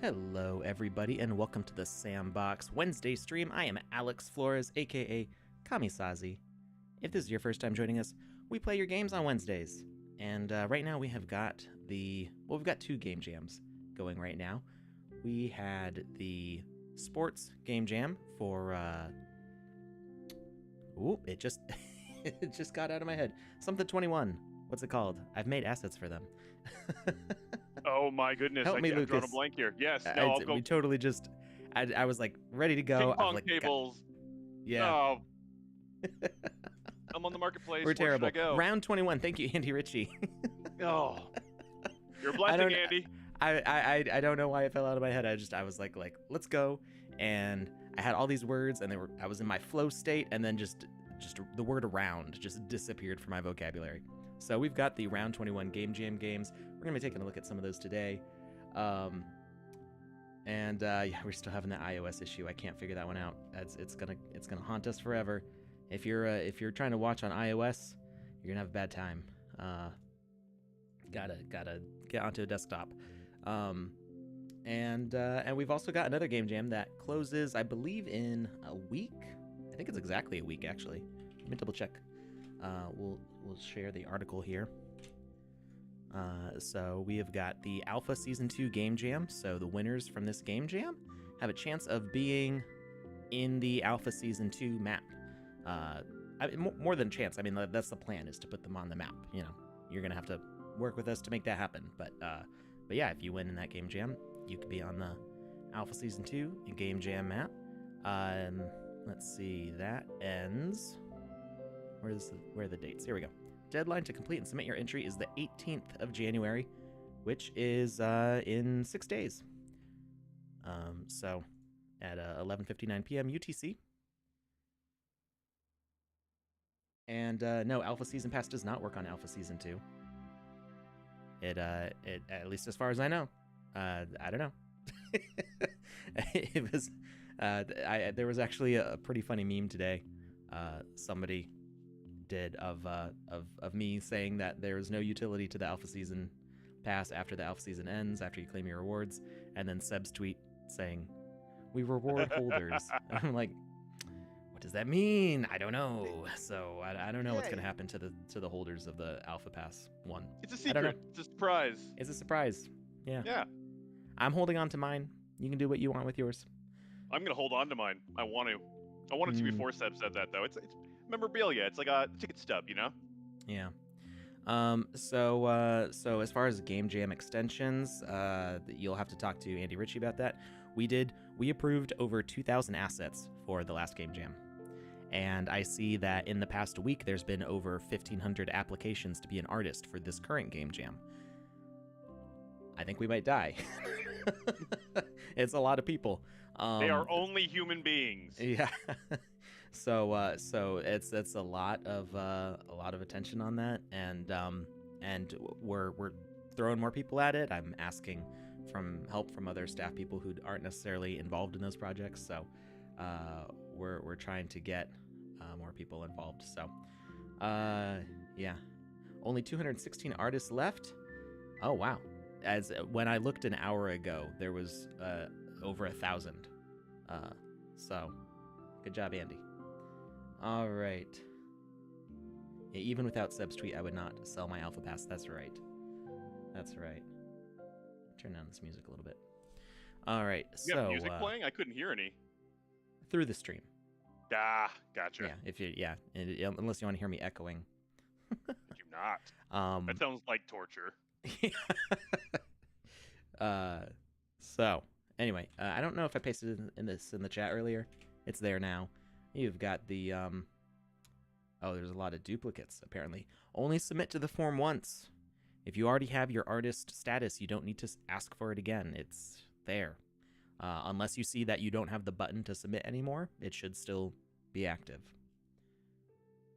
Hello, everybody, and welcome to the Sandbox Wednesday stream. I am Alex Florez, aka Kamisazi. If this is your first time joining us, we play your games on Wednesdays. And right now we have got we've got two game jams going right now. We had the sports game jam for, it just, it just got out of my head. Something 21. What's it called? I've made assets for them. Oh my goodness! Help me, I've drawn a Lucas. blank here. Yes, no, I'll go. We totally just. I was like ready to go. Ping I was pong like, tables. yeah. Oh. I'm on the marketplace. We're terrible. Where should I go? Round 21. Thank you, Andy Ritchie. Oh. You're a blessing, Andy. I don't know why it fell out of my head. I was like let's go, and I had all these words, and I was in my flow state, and then just the word around just disappeared from my vocabulary. So we've got the round 21 game jam games. We're gonna be taking a look at some of those today. Yeah, we're still having the iOS issue. I can't figure that one out. It's gonna haunt us forever. If you're trying to watch on iOS, you're gonna have a bad time. Gotta get onto a desktop. And we've also got another game jam that closes, I believe, in a week. I think it's exactly a week, actually. Let me double check. We'll share the article here. So we have got the Alpha Season 2 Game Jam. So the winners from this Game Jam have a chance of being in the Alpha Season 2 map. More than chance. I mean, that's the plan, is to put them on the map. You know, you're going to have to work with us to make that happen. But yeah, if you win in that Game Jam, you could be on the Alpha Season 2 Game Jam map. Let's see, that ends... Where are the dates? Here we go. Deadline to complete and submit your entry is the 18th of January, which is in 6 days. So at 11:59 p.m. UTC. And no, Alpha Season Pass does not work on Alpha Season 2. It at least as far as I know. I don't know. It was there was actually a pretty funny meme today. Somebody did of me saying that there's no utility to the Alpha Season Pass after the Alpha Season ends, after you claim your rewards, and then Seb's tweet saying, "We reward holders." I'm like, what does that mean? I don't know. So I don't know what's gonna happen to the holders of the Alpha Pass 1. It's a secret. It's a surprise. It's a surprise. Yeah. Yeah. I'm holding on to mine. You can do what you want with yours. I'm gonna hold on to mine. I want to before Seb said that, though. It's memorabilia. It's like a ticket stub, you know? Yeah. So as far as game jam extensions, you'll have to talk to Andy Ritchie about that. We approved over 2,000 assets for the last game jam. And I see that in the past week, there's been over 1,500 applications to be an artist for this current game jam. I think we might die. It's a lot of people. They are only human beings. Yeah. So it's a lot of attention on that, and we're throwing more people at it. I'm asking help from other staff people who aren't necessarily involved in those projects. So we're trying to get more people involved. So yeah, only 216 artists left. Oh wow! As when I looked an hour ago, there was over 1,000. So good job, Andy. All right. Yeah, even without Seb's tweet, I would not sell my Alpha Pass. That's right. That's right. Turn down this music a little bit. All right. You have music playing? I couldn't hear any. Through the stream. Ah, gotcha. Yeah. Unless you want to hear me echoing. I do not. That sounds like torture. So anyway, I don't know if I pasted in the chat earlier. It's there now. You've got the there's a lot of duplicates apparently. Only submit to the form once. If you already have your artist status, you don't need to ask for it again. It's there. Unless you see that you don't have the button to submit anymore, it should still be active.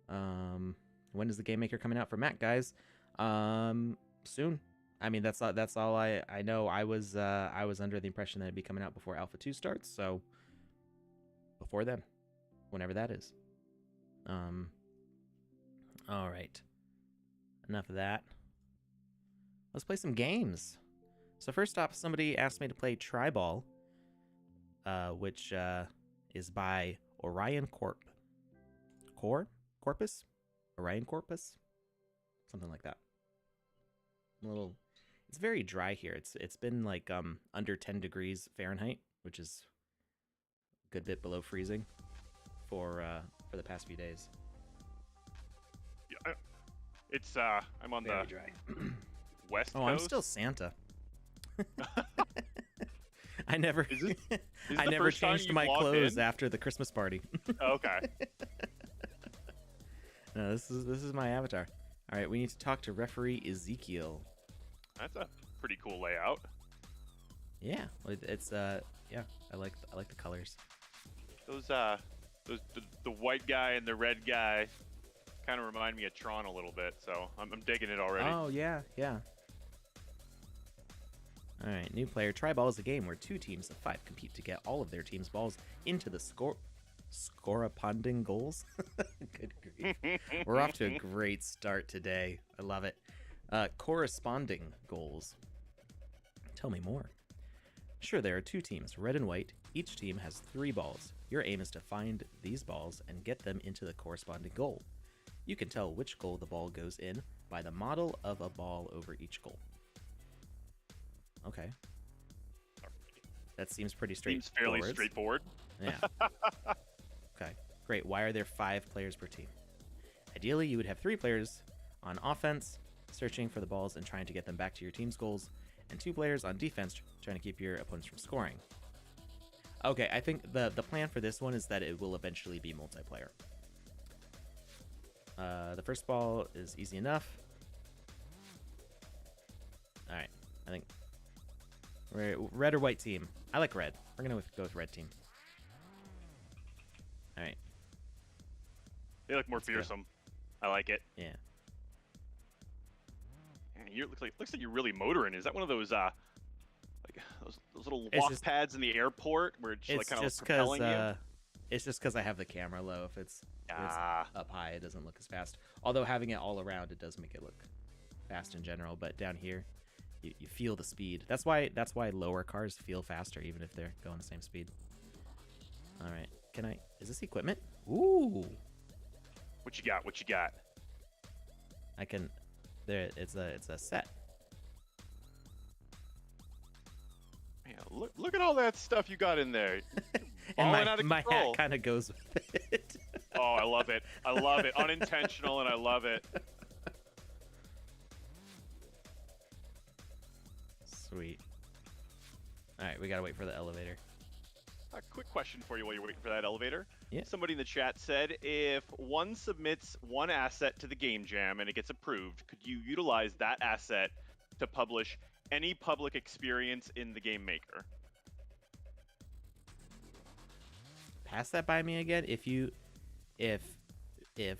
When is the Game Maker coming out for Mac, guys? Soon. I mean, that's all I know. I was under the impression that it'd be coming out before Alpha 2 starts, so before then, whenever that is. All right. Enough of that. Let's play some games. So first off, somebody asked me to play TriBall, which is by Orion Corpus? Orion Corpus? Something like that. It's very dry here. It's been like under 10 degrees Fahrenheit, which is a good bit below freezing for the past few days. Yeah, it's I'm on Very the dry. west Oh, coast. I'm still Santa. I never Is this I the never first time changed you've my logged clothes in? after the Christmas party. Okay. No, this is my avatar. All right, we need to talk to referee Ezekiel. That's a pretty cool layout. Yeah, it's yeah, I like the colors. Those the white guy and the red guy kind of remind me of Tron a little bit, so I'm digging it already. Oh yeah. All right, new player. TriBall is a game where 2 teams of 5 compete to get all of their team's balls into the scoraponding goals. Good grief. We're off to a great start today. I love it. Corresponding goals. Tell me more. Sure, there are 2 teams, red and white. Each team has 3 balls. Your aim is to find these balls and get them into the corresponding goal. You can tell which goal the ball goes in by the model of a ball over each goal. Okay. That seems pretty Seems straightforward. fairly straightforward. Yeah. Okay, great. Why are there 5 players per team? Ideally, you would have 3 players on offense, searching for the balls and trying to get them back to your team's goals, and 2 players on defense, trying to keep your opponents from scoring. Okay, I think the plan for this one is that it will eventually be multiplayer. The first ball is easy enough. All right, I think red or white team. I like red. We're gonna go with red team. All right. They look more Let's go. fearsome. I like it. Yeah. Man, looks like you're really motoring. Is that one of those like those little It's walk just- pads in the airport where it's like It's kind of just because propelling you? it's just because I have the camera low. If it's Ah, up high, it doesn't look as fast. Although having it all around, it does make it look fast in general. But down here, you feel the speed. That's why lower cars feel faster, even if they're going the same speed. All right, is this equipment? Ooh, what you got? What you got? I can. There, it's a set. Man, look at all that stuff you got in there. And Balling out of my hat control. kind of goes with it. Oh, I love it. I love it. Unintentional, and I love it. Sweet. All right, we gotta wait for the elevator. A quick question for you while you're waiting for that elevator. Yeah. Somebody in the chat said, if one submits one asset to the game jam and it gets approved, could you utilize that asset to publish any public experience in the game maker? Pass that by me again. If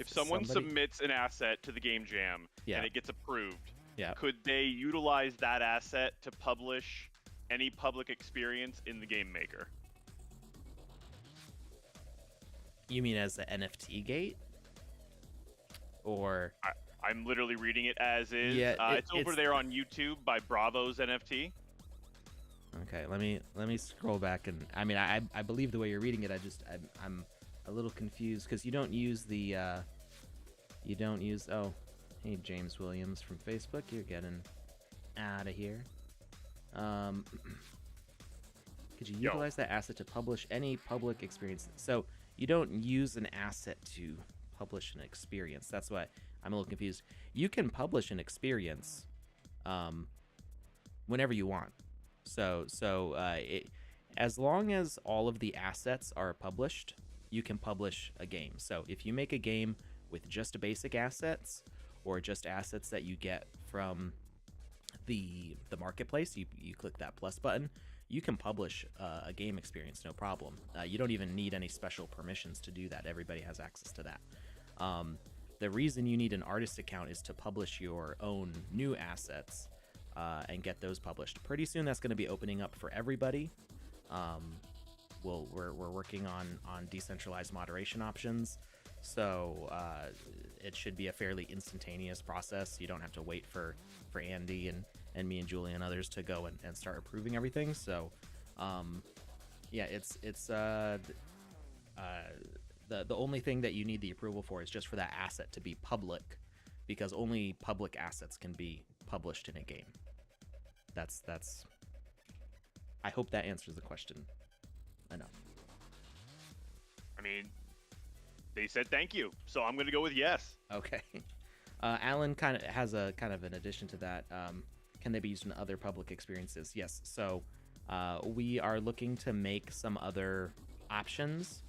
someone somebody- submits an asset to the game jam Yeah. and it gets approved, Yeah. could they utilize that asset to publish any public experience in the game maker? You mean as the NFT gate? Or I'm literally reading it as is. Yeah, it's over there on YouTube by Bravo's NFT. okay, let me scroll back, and I mean I believe the way you're reading it. I'm a little confused because you don't use oh, hey James Williams from Facebook, you're getting out of here. Could you utilize that asset to publish any public experience? So you don't use an asset to publish an experience. That's why I'm a little confused. You can publish an experience whenever you want. So as long as all of the assets are published, you can publish a game. So if you make a game with just basic assets or just assets that you get from the marketplace, you click that plus button, you can publish a game experience, no problem. You don't even need any special permissions to do that. Everybody has access to that. The reason you need an artist account is to publish your own new assets and get those published. Pretty soon that's going to be opening up for everybody. We're working on decentralized moderation options, so it should be a fairly instantaneous process. You don't have to wait for Andy and me and Julie and others to go and start approving everything. So, yeah, it's the only thing that you need the approval for is just for that asset to be public, because only public assets can be published in a game. That's I hope that answers the question enough. I mean, they said thank you, so I'm going to go with yes. Okay. Alan kind of has a kind of an addition to that. Can they be used in other public experiences? Yes. So we are looking to make some other options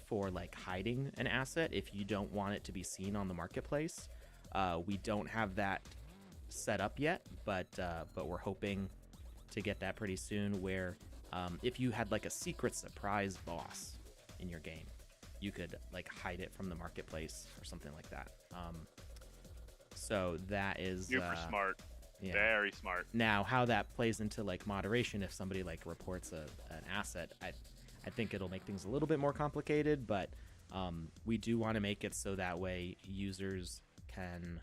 for like hiding an asset if you don't want it to be seen on the marketplace. We don't have that set up yet, but we're hoping to get that pretty soon, where if you had like a secret surprise boss in your game, you could like hide it from the marketplace or something like that. So that is super smart. Yeah. Very smart. Now, how that plays into like moderation, if somebody like reports an asset, I think it'll make things a little bit more complicated, but we do want to make it so that way users can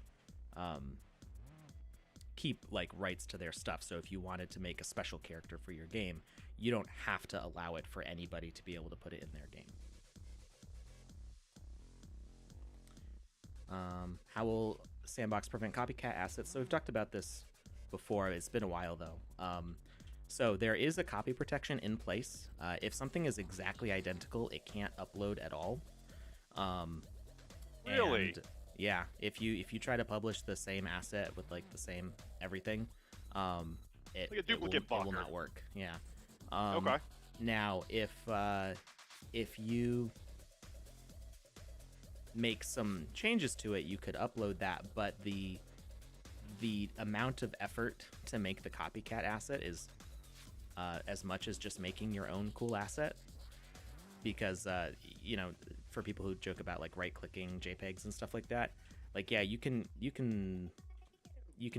keep like rights to their stuff. So if you wanted to make a special character for your game, you don't have to allow it for anybody to be able to put it in their game. How will Sandbox prevent copycat assets? So we've talked about this before. It's been a while though. So there is a copy protection in place. If something is exactly identical, it can't upload at all. Really? And, yeah. If you try to publish the same asset with like the same everything, it, like a duplicate it will not work. Yeah. Okay. Now, if you make some changes to it, you could upload that, but the amount of effort to make the copycat asset is as much as just making your own cool asset, because you know, for people who joke about like right-clicking JPEGs and stuff like that, like yeah, you can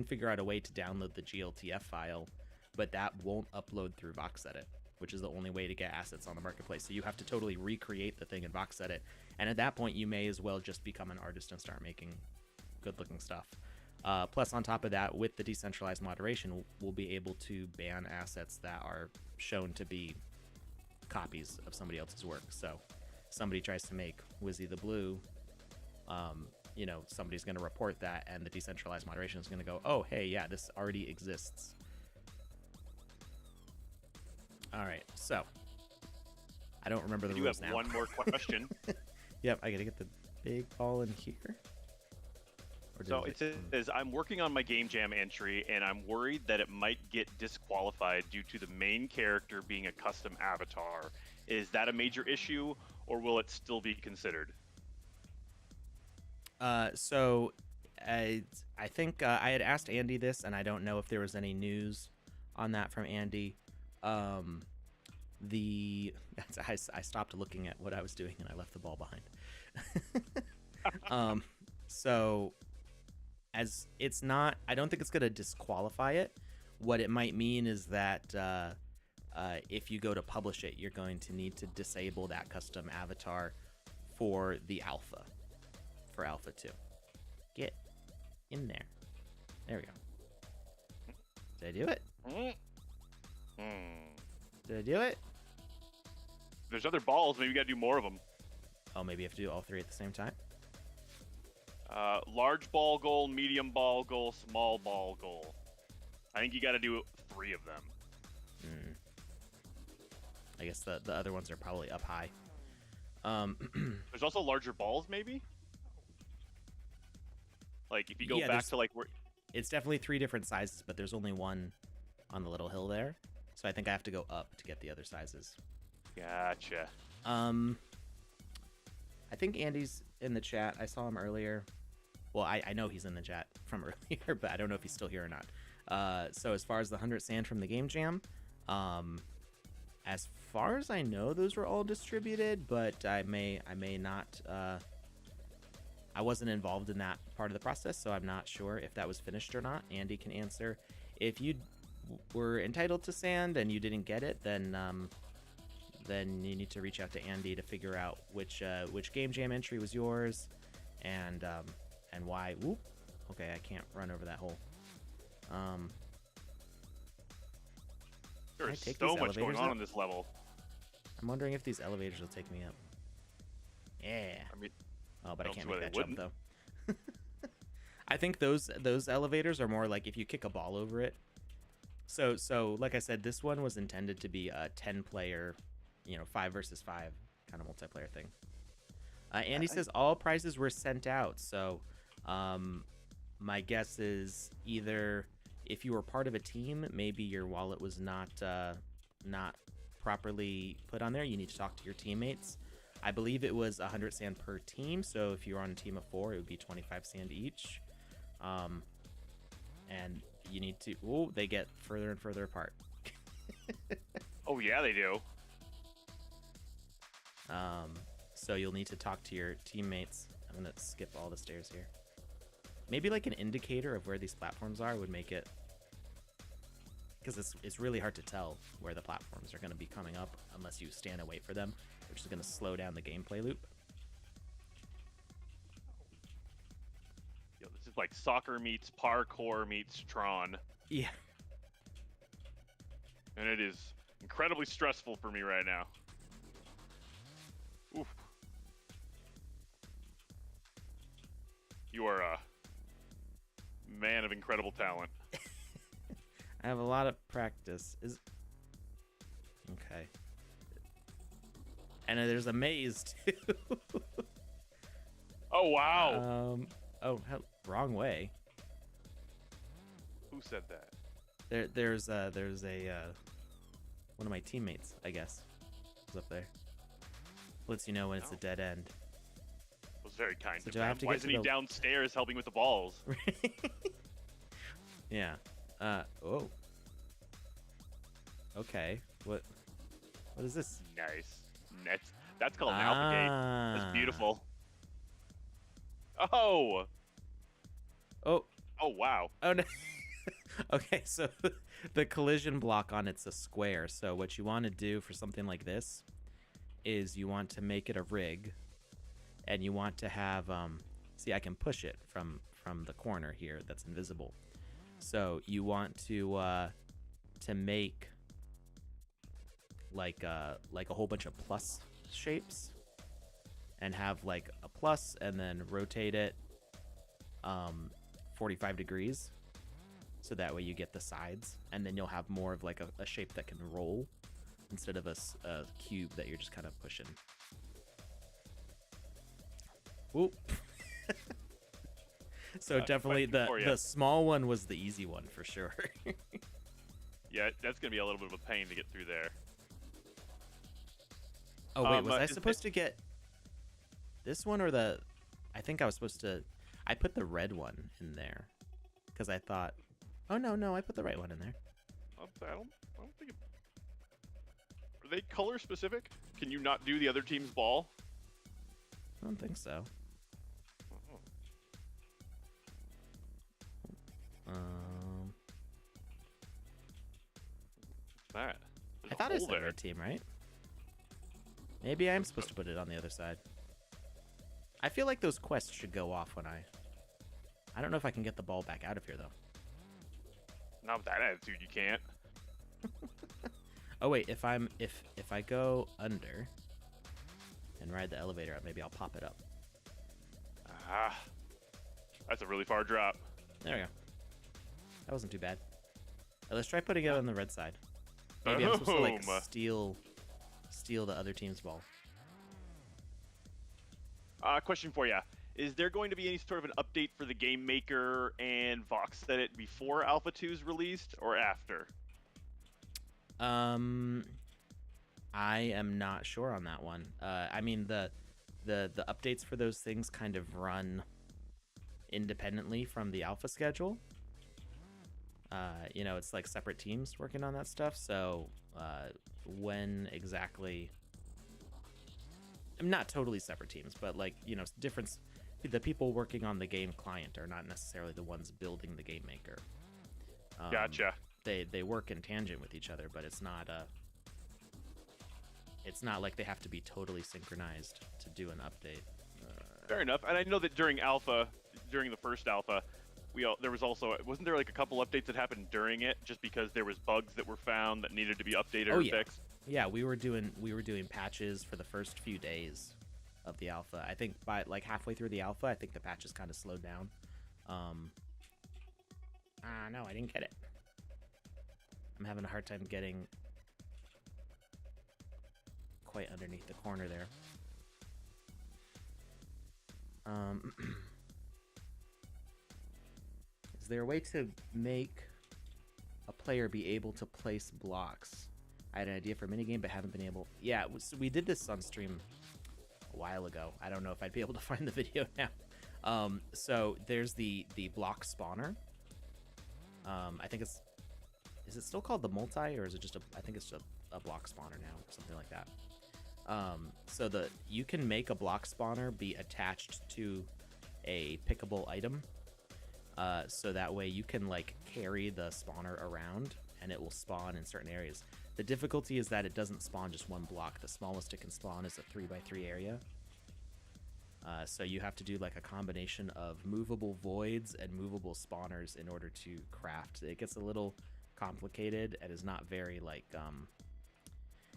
figure out a way to download the GLTF file, but that won't upload through VoxEdit, which is the only way to get assets on the marketplace. So you have to totally recreate the thing in VoxEdit, and at that point you may as well just become an artist and start making good-looking stuff. Plus, on top of that, with the decentralized moderation, we'll be able to ban assets that are shown to be copies of somebody else's work. So somebody tries to make Wizzy the Blue, you know, somebody's going to report that, and the decentralized moderation is going to go, oh, hey, yeah, this already exists. All right, so I don't remember the rules now. You have one more question. Yep, I got to get the big ball in here. So it says, I'm working on my Game Jam entry, and I'm worried that it might get disqualified due to the main character being a custom avatar. Is that a major issue, or will it still be considered? So I think I had asked Andy this, and I don't know if there was any news on that from Andy. I stopped looking at what I was doing, and I left the ball behind. So as it's not, I don't think it's going to disqualify it. What it might mean is that if you go to publish it, you're going to need to disable that custom avatar for the alpha, for alpha 2. Get in there. There we go. Did I do it? Did I do it? There's other balls. Maybe you got to do more of them. Oh, maybe you have to do all 3 at the same time? Large ball goal, medium ball goal, small ball goal. I think you got to do 3 of them. I guess the other ones are probably up high. There's also larger balls, maybe? Like, if you go back to, like, where... It's definitely 3 different sizes, but there's only one on the little hill there. So I think I have to go up to get the other sizes. Gotcha. I think Andy's in the chat. I saw him earlier. Well, I know he's in the chat from earlier, but I don't know if he's still here or not. So as far as the 100 sand from the Game Jam, as far as I know, those were all distributed, but I may not. I wasn't involved in that part of the process, so I'm not sure if that was finished or not. Andy can answer. If you were entitled to sand and you didn't get it, then you need to reach out to Andy to figure out which Game Jam entry was yours, and why. Whoop. Okay, I can't run over that hole. Um, There can I is take so these much going elevators on up? on this level. I'm wondering if these elevators will take me up. Yeah. I mean, Oh, but I don't can't see why make they that jump wouldn't. though. I think those elevators are more like if you kick a ball over it. So like I said, this one was intended to be a 10-player, 5 versus 5 kind of multiplayer thing. Andy says all prizes were sent out. So, my guess is either if you were part of a team, maybe your wallet was not properly put on there. You need to talk to your teammates. I believe it was 100 sand per team. So if you were on a team of 4, it would be 25 sand each. And you need to. Oh, they get further and further apart. Oh yeah, they do. So you'll need to talk to your teammates. I'm gonna skip all the stairs here. Maybe like an indicator of where these platforms are would make it, because it's really hard to tell where the platforms are going to be coming up unless you stand away for them, which is going to slow down the gameplay loop. Yo, this is like soccer meets parkour meets Tron. Yeah. And it is incredibly stressful for me right now. Oof. You are a man of incredible talent. I have a lot of practice. Okay. And there's a maze too. Oh wow. Wrong way. Who said that? There's a one of my teammates, I guess, is up there. Lets you know when it's a dead end. Was very kind So of do I him. have to Why get isn't to he the- downstairs helping with the balls? Yeah. Oh. Okay. What is this? Nice. That's called an alpha gate. That's beautiful. Oh. Oh. Oh wow. Oh no. Okay, so the collision block on it's a square. So what you want to do for something like this is you want to make it a rig, and you want to have see, I can push it from the corner here that's invisible. So you want to make like a whole bunch of plus shapes, and have like a plus, and then rotate it 45 degrees, so that way you get the sides, and then you'll have more of like a shape that can roll instead of a cube that you're just kind of pushing. Whoop. So definitely the small one was the easy one for sure. Yeah, that's gonna be a little bit of a pain to get through there. Oh wait, was I supposed to get this one or the? I think I was supposed to. I put the red one in there because I thought. Oh no, I put the right one in there. I don't think. Are they color specific? Can you not do the other team's ball? I don't think so. That. I thought it said red team, right? Maybe I'm supposed to put it on the other side. I feel like those quests should go off when I don't know if I can get the ball back out of here though. Not with that attitude, you can't. Oh wait, if I go under and ride the elevator up, maybe I'll pop it up. Ah, that's a really far drop. There we go. That wasn't too bad. Let's try putting it on the red side. Maybe I'm supposed to like steal the other team's ball. Question for you. Is there going to be any sort of an update for the game maker and Vox Edit before Alpha 2 is released or after? I am not sure on that one. I mean the updates for those things kind of run independently from the alpha schedule. It's like separate teams working on that stuff. So when exactly? Not totally separate teams, but like different. The people working on the game client are not necessarily the ones building the game maker. Gotcha. They work in tangent with each other, but it's not like they have to be totally synchronized to do an update. Fair enough. And I know that during the first alpha, there was also, wasn't there like a couple updates that happened during it just because there was bugs that were found that needed to be updated or fixed? Yeah, we were doing patches for the first few days of the alpha. I think by like halfway through the alpha, I think the patches kind of slowed down. No, I didn't get it. I'm having a hard time getting quite underneath the corner there. Is there a way to make a player be able to place blocks? I had an idea for a minigame, but haven't been able. Yeah, we did this on stream a while ago. I don't know if I'd be able to find the video now. So there's the block spawner. I think is it still called the multi, or is it just I think it's just a block spawner now, or something like that. So you can make a block spawner be attached to a pickable item. So that way you can like carry the spawner around and it will spawn in certain areas. The difficulty is that it doesn't spawn just one block. The smallest it can spawn is a 3x3 area. So you have to do like a combination of movable voids and movable spawners in order to craft. It gets a little complicated and is not very like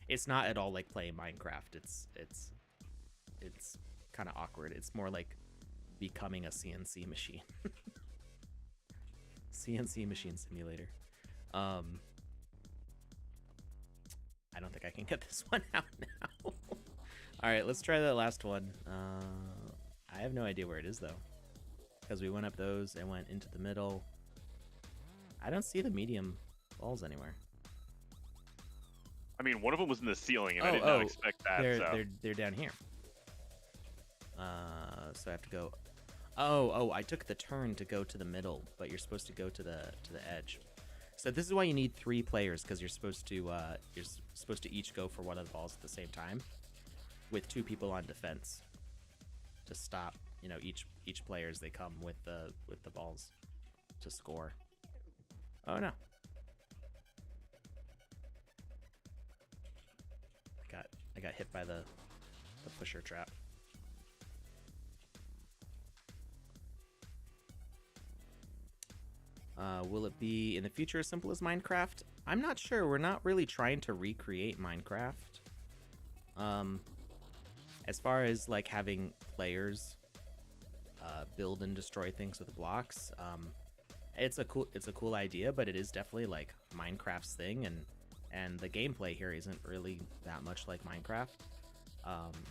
it's not at all like playing Minecraft. It's kind of awkward. It's more like becoming a CNC machine. CNC machine simulator. I don't think I can get this one out now. All right, let's try the last one. I have no idea where it is though, because we went up those and went into the middle. I don't see the medium balls anywhere. I mean, one of them was in the ceiling, and I did not expect that. They're down here. So I have to go. Oh, I took the turn to go to the middle, but you're supposed to go to the edge. So this is why you need 3 players, because you're supposed to each go for one of the balls at the same time, with 2 people on defense to stop. You know, each player as they come with the balls to score. Oh no. I got hit by the pusher trap. Will it be in the future as simple as Minecraft? I'm not sure. We're not really trying to recreate Minecraft. As far as like having players build and destroy things with blocks, it's a cool idea, but it is definitely like Minecraft's thing, and the gameplay here isn't really that much like Minecraft.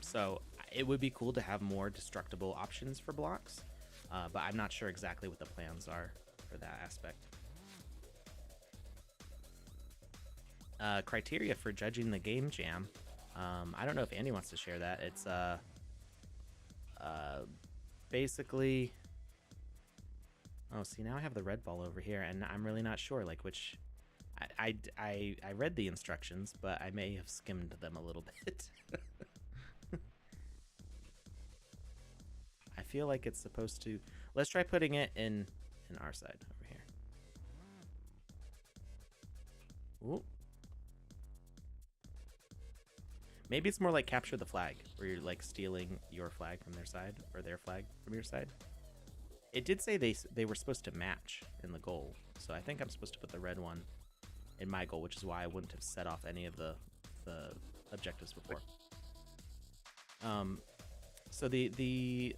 So it would be cool to have more destructible options for blocks, but I'm not sure exactly what the plans are for that aspect. Criteria for judging the game jam. I don't know if Andy wants to share that. It's basically. Oh, see, now I have the red ball over here, and I'm really not sure like which. I read the instructions, but I may have skimmed them a little bit. I feel like it's supposed to. Let's try putting it in our side over here. Ooh. Maybe it's more like capture the flag, where you're like stealing your flag from their side or their flag from your side. It did say they were supposed to match in the goal, so I think I'm supposed to put the red one in my goal, which is why I wouldn't have set off any of the objectives before. So the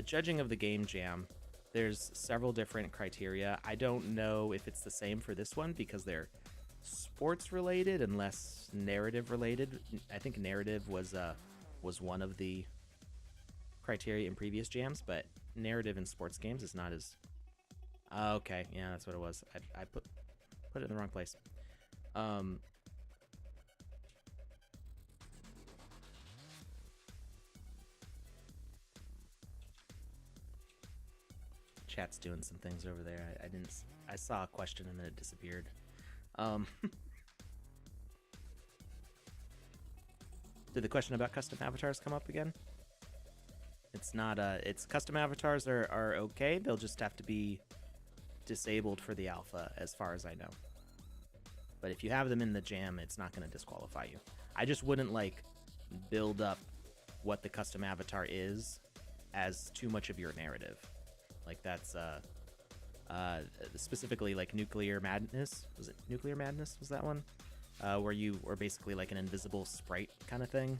judging of the game jam, there's several different criteria. I don't know if it's the same for this one because they're sports related and less narrative related. I think narrative was one of the criteria in previous jams, but narrative in sports games is not as. Okay, yeah, that's what it was. I put it in the wrong place. Chat's doing some things over there. I saw a question and then it disappeared. Did the question about custom avatars come up again? It's not it's custom avatars are okay. They'll just have to be disabled for the alpha as far as I know. But if you have them in the jam, it's not going to disqualify you. I just wouldn't like build up what the custom avatar is as too much of your narrative. Like that's specifically like Nuclear Madness. Was it Nuclear Madness? Was that one? Where you were basically like an invisible sprite kind of thing,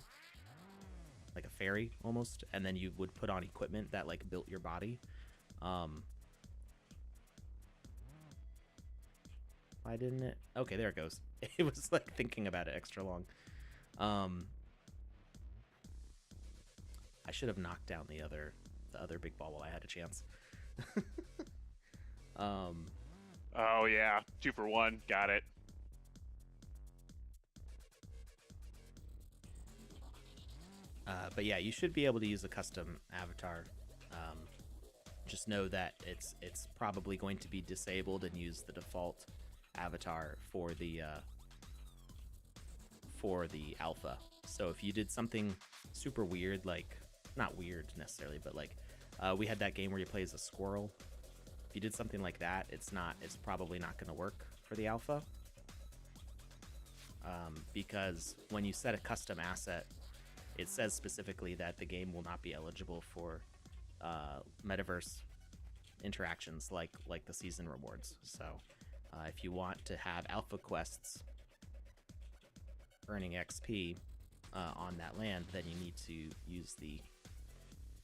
like a fairy almost, and then you would put on equipment that like built your body. Why didn't it? Okay, there it goes. It was like thinking about it extra long. I should have knocked down the other big ball while I had a chance. Oh yeah, 2 for 1. Got it. But yeah, you should be able to use a custom avatar. Just know that it's probably going to be disabled and use the default avatar for the alpha. So if you did something super weird, like not weird necessarily, but like we had that game where you play as a squirrel. If you did something like that, it's probably not going to work for the alpha, because when you set a custom asset, it says specifically that the game will not be eligible for metaverse interactions like the season rewards. So if you want to have alpha quests earning XP on that land, then you need to use the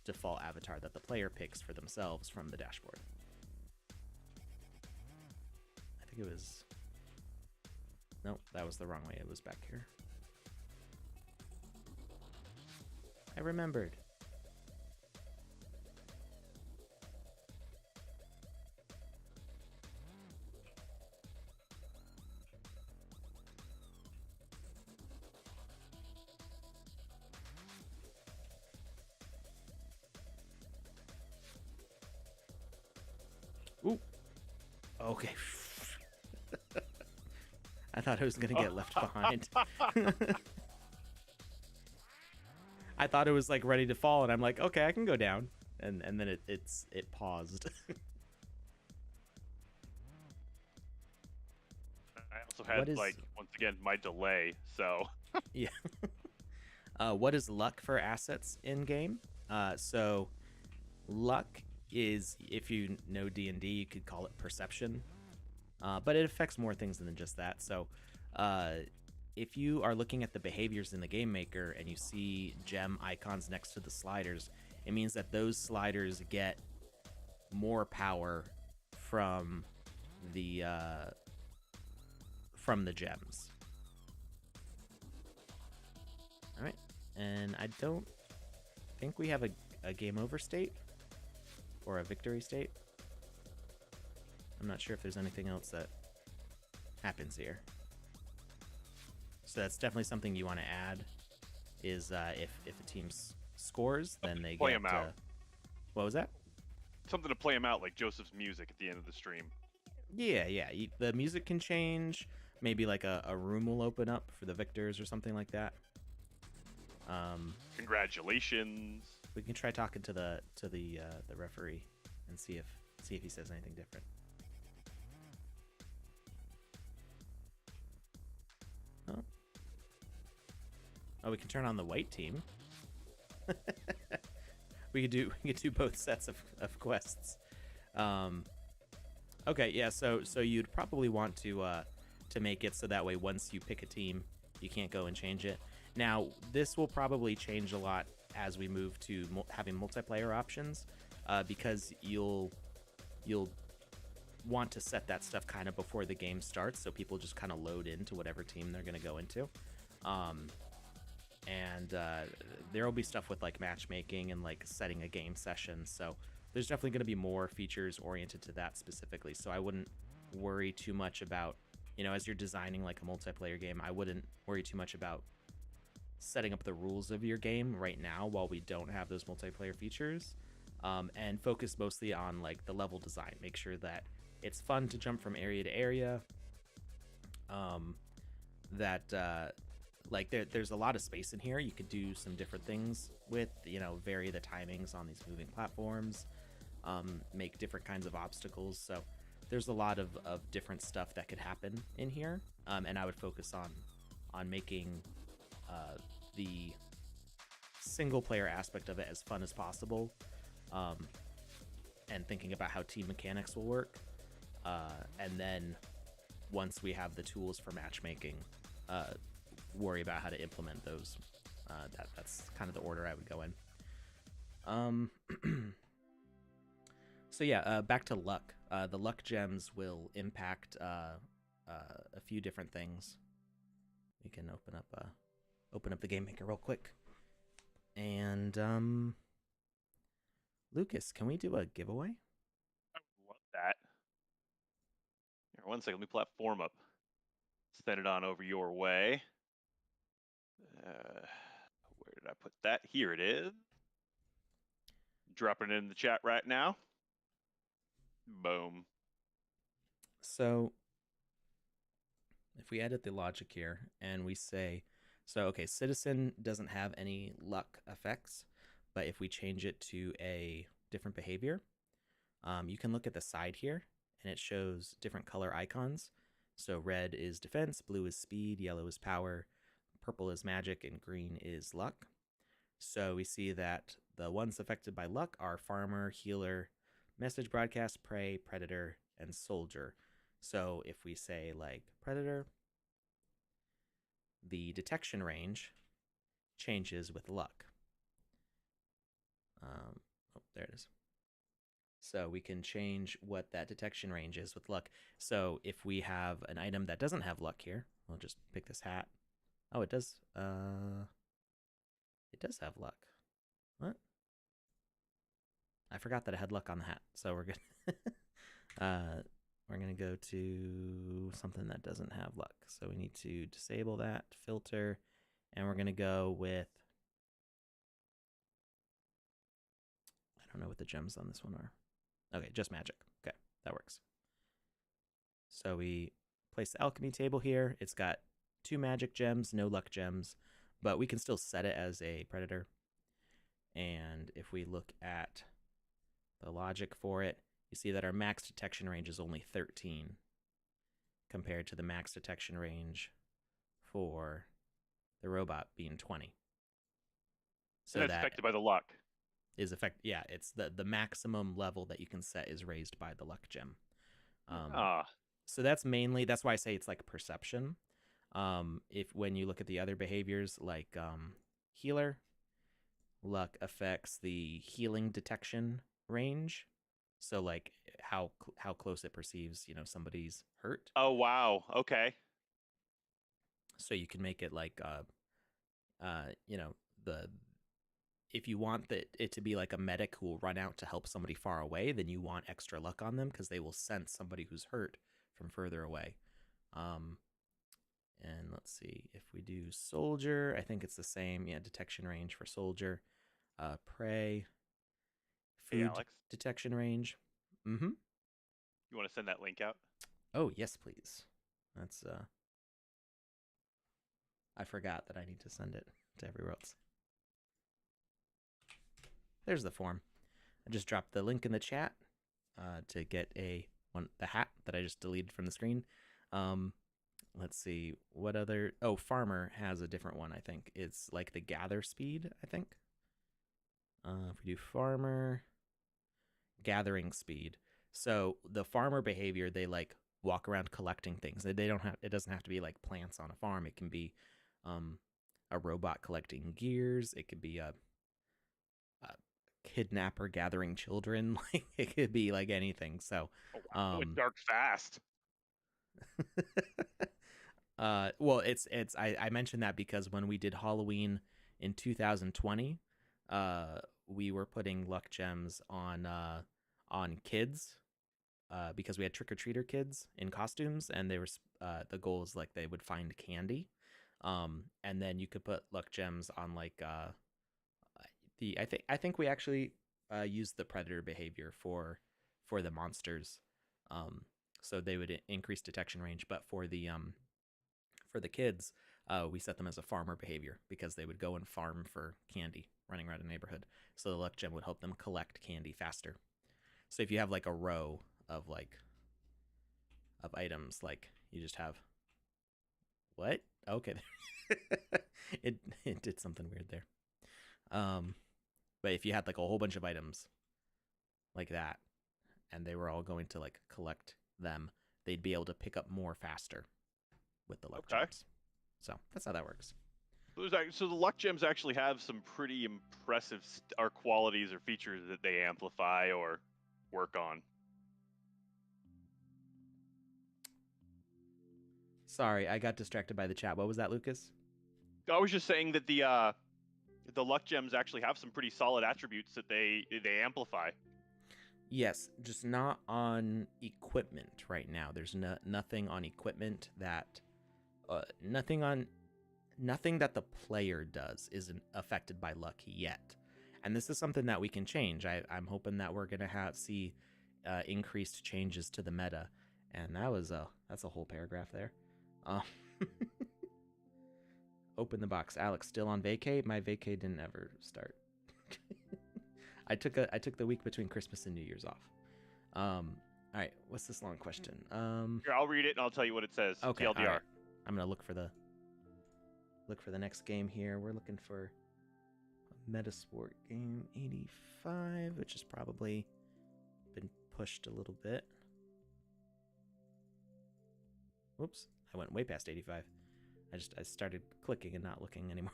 default avatar that the player picks for themselves from the dashboard. I think it was... Nope, that was the wrong way. It was back here. I remembered. Ooh. Okay. I thought I was going to get left behind. I thought it was like ready to fall, and I'm like, okay, I can go down, and then it paused. I also had like once again my delay, so yeah. What is luck for assets in game? So luck is, if you know D&D, you could call it perception, but it affects more things than just that. So if you are looking at the behaviors in the game maker and you see gem icons next to the sliders, it means that those sliders get more power from the gems. All right, and I don't think we have a game over state or a victory state. I'm not sure if there's anything else that happens here. So that's definitely something you want to add, is if a team scores, then they play get... them out. What was that? Something to play them out, like Joseph's music at the end of the stream. Yeah. The music can change. Maybe like a room will open up for the victors or something like that. Congratulations. We can try talking to the referee and see if he says anything different. Oh, we can turn on the white team. we could do both sets of quests. Okay, yeah. So you'd probably want to make it so that way once you pick a team, you can't go and change it. Now, this will probably change a lot as we move to having multiplayer options, because you'll want to set that stuff kind of before the game starts, so people just kind of load into whatever team they're going to go into. And there will be stuff with like matchmaking and like setting a game session. So there's definitely going to be more features oriented to that specifically. So I wouldn't worry too much about, as you're designing like a multiplayer game, I wouldn't worry too much about setting up the rules of your game right now while we don't have those multiplayer features, and focus mostly on like the level design. Make sure that it's fun to jump from area to area, like there's a lot of space in here. You could do some different things with, vary the timings on these moving platforms, make different kinds of obstacles. So there's a lot of different stuff that could happen in here, and I would focus on making the single player aspect of it as fun as possible, and thinking about how team mechanics will work, and then once we have the tools for matchmaking, worry about how to implement those. That's kind of the order I would go in. So yeah, back to luck. The luck gems will impact a few different things. We can open up the game maker real quick. And Lucas, can we do a giveaway? I would love that. Here, one second, let me pull that form up. Send it on over your way. Where did I put that? Here it is. Dropping it in the chat right now. Boom. So if we edit the logic here and we say, so okay, citizen doesn't have any luck effects, but if we change it to a different behavior, you can look at the side here and it shows different color icons. So red is defense, blue is speed, yellow is power, purple is magic, and green is luck. So we see that the ones affected by luck are farmer, healer, message broadcast, prey, predator, and soldier. So if we say like predator, the detection range changes with luck. Oh, there it is. So we can change what that detection range is with luck. So if we have an item that doesn't have luck here, we'll just pick this hat. Oh, it does. It does have luck. What? I forgot that it had luck on the hat. So we're good. We're going to go to something that doesn't have luck. So we need to disable that filter. And we're going to go with, I don't know what the gems on this one are. Okay, just magic. Okay, that works. So we place the alchemy table here. It's got 2 magic gems, no luck gems, but we can still set it as a predator. And if we look at the logic for it, you see that our max detection range is only 13 compared to the max detection range for the robot being 20. So that's affected by the luck. Yeah, it's the maximum level that you can set is raised by the luck gem. So that's why I say it's like perception. If when you look at the other behaviors like healer, luck affects the healing detection range. So like how close it perceives, somebody's hurt. Oh wow. Okay. So you can make it like if you want it to be like a medic who will run out to help somebody far away, then you want extra luck on them because they will sense somebody who's hurt from further away. And let's see, if we do soldier, I think it's the same. Yeah, detection range for soldier. Prey, food detection range. Mm-hmm. You want to send that link out? Oh, yes, please. That's I forgot that I need to send it to everywhere else. There's the form. I just dropped the link in the chat to get the hat that I just deleted from the screen. Let's see what other. Oh, farmer has a different one. I think it's like the gather speed. I think. If we do farmer, gathering speed. So the farmer behavior, they like walk around collecting things. They don't have. It doesn't have to be like plants on a farm. It can be a robot collecting gears. It could be a kidnapper gathering children. Like it could be like anything. So it dark fast. Well, it's I mentioned that because when we did Halloween in 2020, we were putting luck gems on kids because we had trick-or-treater kids in costumes, and they were the goal is like they would find candy, and then you could put luck gems on like I think we actually used the predator behavior for the monsters, so they would increase detection range. But for the kids, we set them as a farmer behavior because they would go and farm for candy, running around a neighborhood. So the luck gem would help them collect candy faster. So if you have like a row of items, like you just have what? Okay, it did something weird there. But if you had like a whole bunch of items like that, and they were all going to like collect them, they'd be able to pick up more faster with the luck gems. So that's how that works. So the luck gems actually have some pretty impressive qualities or features that they amplify or work on. Sorry, I got distracted by the chat. What was that, Lucas? I was just saying that the luck gems actually have some pretty solid attributes that they amplify. Yes, just not on equipment right now. There's nothing on equipment that nothing that the player does isn't affected by luck yet. And this is something that we can change. I'm hoping that we're gonna see increased changes to the meta. And that's a whole paragraph there. Open the box. Alex, still on vacay? My vacay didn't ever start. I took the week between Christmas and New Year's off. All right, what's this long question? Here, I'll read it and I'll tell you what it says. Okay, TLDR. right. I'm gonna look for the next game here. We're looking for a Metasport game 85, which has probably been pushed a little bit. Whoops, I went way past 85. I started clicking and not looking anymore.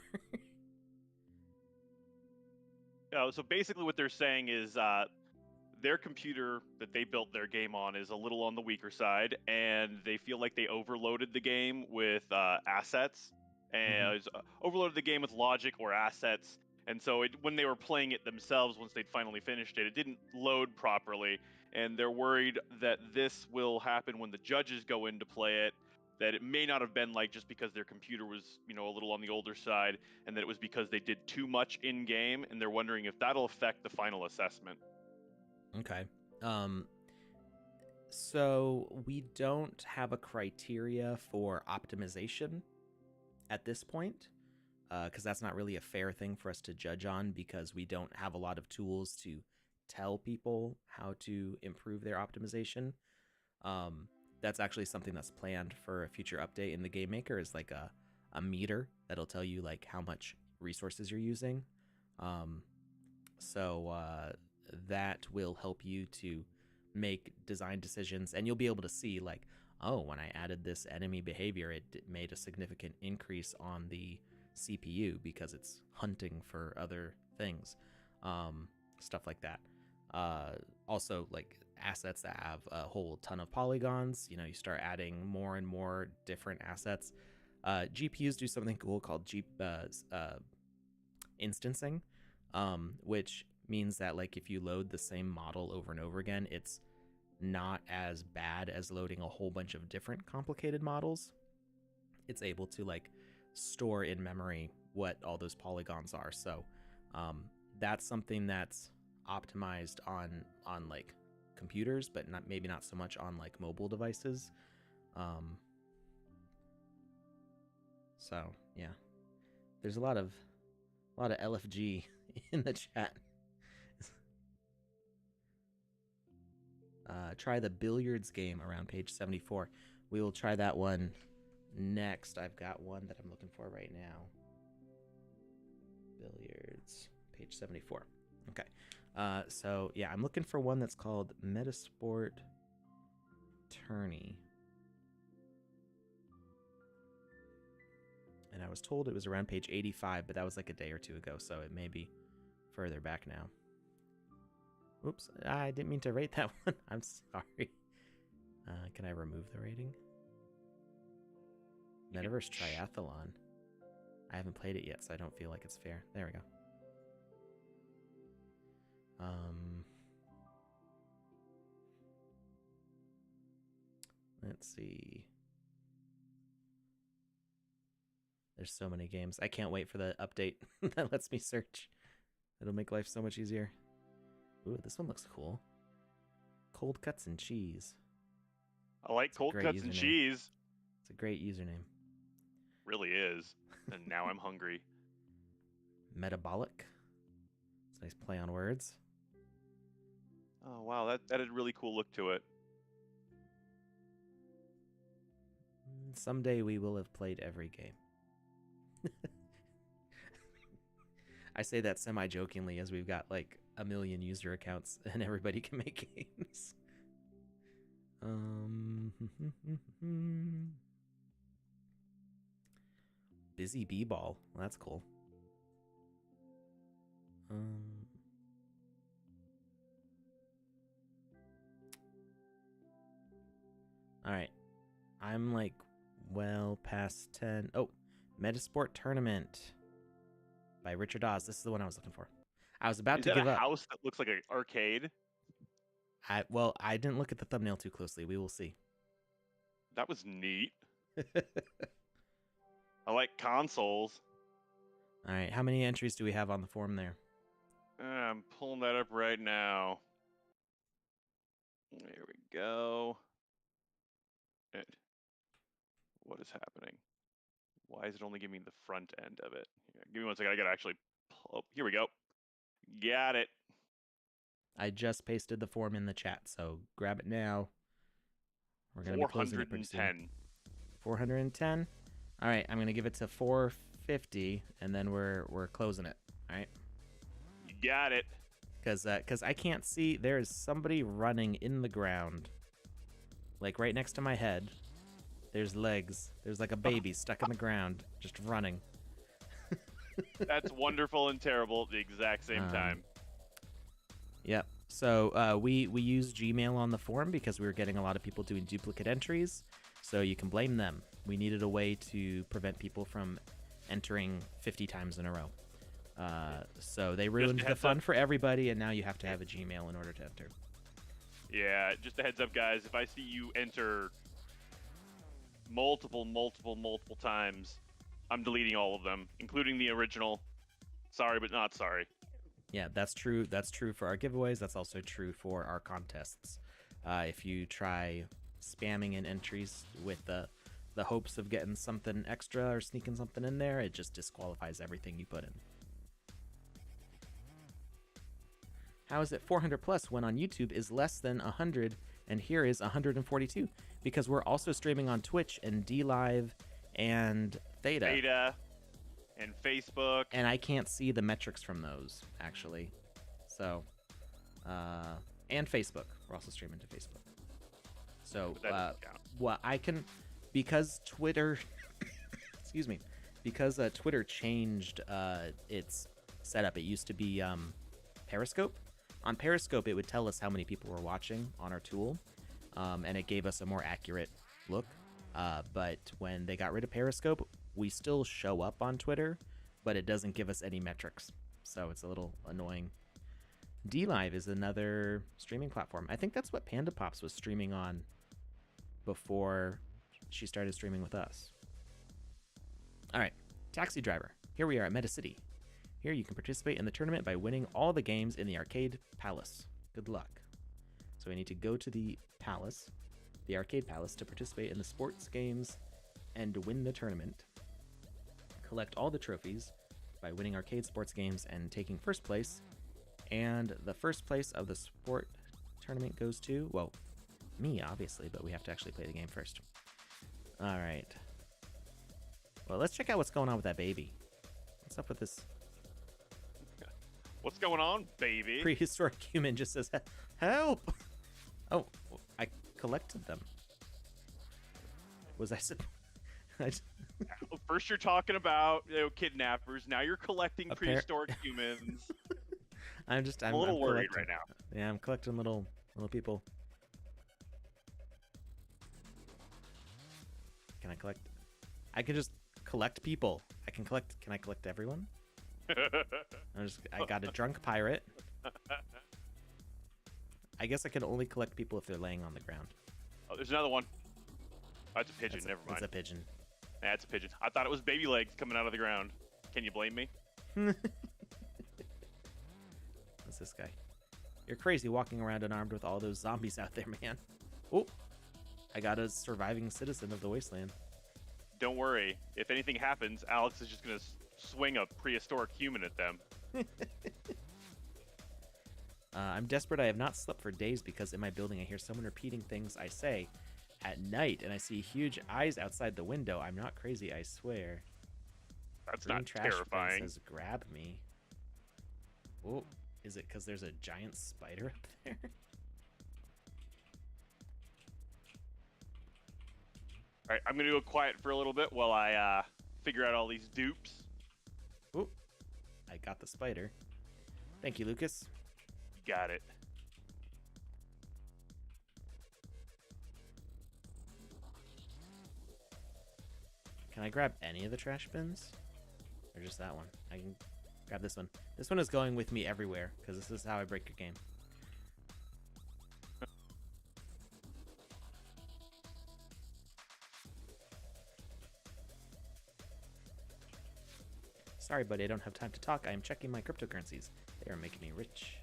So basically what they're saying is their computer that they built their game on is a little on the weaker side, and they feel like they overloaded the game with assets, and overloaded the game with logic or assets. And so when they were playing it themselves, once they'd finally finished it, it didn't load properly, and they're worried that this will happen when the judges go in to play it, that it may not have been like just because their computer was, a little on the older side, and that it was because they did too much in game, and they're wondering if that'll affect the final assessment. Okay. So we don't have a criteria for optimization at this point, because that's not really a fair thing for us to judge on, because we don't have a lot of tools to tell people how to improve their optimization. That's actually something that's planned for a future update in the Game Maker, is like a meter that'll tell you like how much resources you're using. So that will help you to make design decisions, and you'll be able to see like, oh, when I added this enemy behavior, it made a significant increase on the CPU because it's hunting for other things, stuff like that. Also, like assets that have a whole ton of polygons, you start adding more and more different assets. GPUs do something cool called instancing, which means that like if you load the same model over and over again, it's not as bad as loading a whole bunch of different complicated models. It's able to like store in memory what all those polygons are. So that's something that's optimized on like computers, but maybe not so much on like mobile devices. So yeah, there's a lot of LFG in the chat. Try the billiards game around page 74. We will try that one next. I've got one that I'm looking for right now. Billiards, page 74. Okay. So yeah, I'm looking for one that's called Metasport Tourney. And I was told it was around page 85, but that was like a day or two ago, so it may be further back now. Oops, I didn't mean to rate that one. I'm sorry. Can I remove the rating? Metaverse Triathlon. I haven't played it yet, so I don't feel like it's fair. There we go. Let's see. There's so many games. I can't wait for the update that lets me search. It'll make life so much easier. Ooh, this one looks cool. Cold Cuts and Cheese. I like Cold Cuts and Cheese. It's a great username. Really is. And now I'm hungry. Metabolic. It's a nice play on words. Oh, wow. That had a really cool look to it. Someday we will have played every game. I say that semi-jokingly, as we've got like 1 million user accounts and everybody can make games. Busy B-ball. Well, that's cool. All right. I'm like well past 10. Oh, Metasport Tournament by Richard Oz. This is the one I was looking for. I was about to give up. Is that a house that looks like an arcade? I didn't look at the thumbnail too closely. We will see. That was neat. I like consoles. All right. How many entries do we have on the form there? I'm pulling that up right now. There we go. And what is happening? Why is it only giving me the front end of it? Give me one second. I gotta actually. Oh, here we go. Got it. I just pasted the form in the chat, so grab it now. We're gonna be closing it pretty soon. 410. All right, I'm gonna give it to 450, and then we're closing it. All right. You got it. Because I can't see. There is somebody running in the ground, like right next to my head. There's legs. There's like a baby stuck in the ground, just running. That's wonderful and terrible at the exact same time. Yep. So we use Gmail on the form because we were getting a lot of people doing duplicate entries. So you can blame them. We needed a way to prevent people from entering 50 times in a row. So they ruined the fun for everybody, and now you have to have a Gmail in order to enter. Yeah, just a heads up, guys. If I see you enter multiple times, I'm deleting all of them, including the original. Sorry, but not sorry. Yeah, that's true. That's true for our giveaways. That's also true for our contests. If you try spamming in entries with the hopes of getting something extra or sneaking something in there, it just disqualifies everything you put in. How is it 400 plus when on YouTube is less than 100 and here is 142? Because we're also streaming on Twitch and DLive and Theta. And Facebook. And I can't see the metrics from those, actually. So, and Facebook. We're also streaming to Facebook. So, well, I can, because Twitter, excuse me, because Twitter changed its setup. It used to be Periscope. On Periscope, it would tell us how many people were watching on our tool, and it gave us a more accurate look. But when they got rid of Periscope, we still show up on Twitter, but it doesn't give us any metrics. So it's a little annoying. DLive is another streaming platform. I think that's what Panda Pops was streaming on before she started streaming with us. All right, Taxi Driver. Here we are at Meta City. Here you can participate in the tournament by winning all the games in the Arcade Palace. Good luck. So we need to go to the Palace, the Arcade Palace, to participate in the sports games and win the tournament. Collect all the trophies by winning arcade sports games and taking first place. And the first place of the sport tournament goes to, well, me, obviously, but we have to actually play the game first. All right. Well, let's check out what's going on with that baby. What's up with this? What's going on, baby? Prehistoric Human just says, help! Oh, I collected them. Was I... First you're talking about kidnappers. Now you're collecting prehistoric humans. I'm a little worried right now. Yeah, I'm collecting little people. Can I collect? I can just collect people. Can I collect everyone? I got a drunk pirate. I guess I can only collect people if they're laying on the ground. Oh, there's another one. Oh, it's a pigeon. Never mind. It's a pigeon. That's a pigeon. I thought it was baby legs coming out of the ground. Can you blame me? What's this guy? You're crazy walking around unarmed with all those zombies out there, man. Oh, I got a surviving citizen of the wasteland. Don't worry. If anything happens, Alex is just going to swing a prehistoric human at them. I'm desperate. I have not slept for days because in my building I hear someone repeating things I say at night, and I see huge eyes outside the window. I'm not crazy, I swear. That's Green not trash terrifying. Says, grab me. Oh, is it because there's a giant spider up there? All right, I'm gonna go quiet for a little bit while I figure out all these dupes. Oop, I got the spider. Thank you, Lucas. Got it. Can I grab any of the trash bins? Or just that one? I can grab this one. This one is going with me everywhere, because this is how I break your game. Sorry, buddy, I don't have time to talk. I am checking my cryptocurrencies. They are making me rich.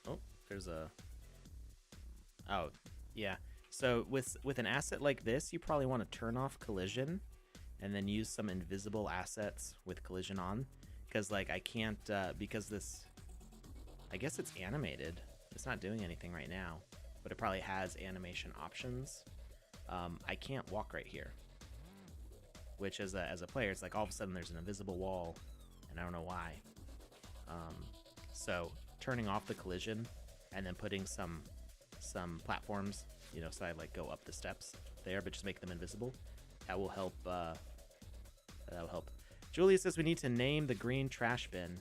Oh, there's a... Oh, yeah. So with an asset like this, you probably want to turn off collision and then use some invisible assets with collision on. Because, like, I can't... because this... I guess it's animated. It's not doing anything right now. But it probably has animation options. I can't walk right here. Which, as a player, it's like all of a sudden there's an invisible wall. And I don't know why. So, turning off the collision and then putting some platforms, you know, so I like go up the steps there, but just make them invisible. That will help. That will help. Julia says we need to name the green trash bin.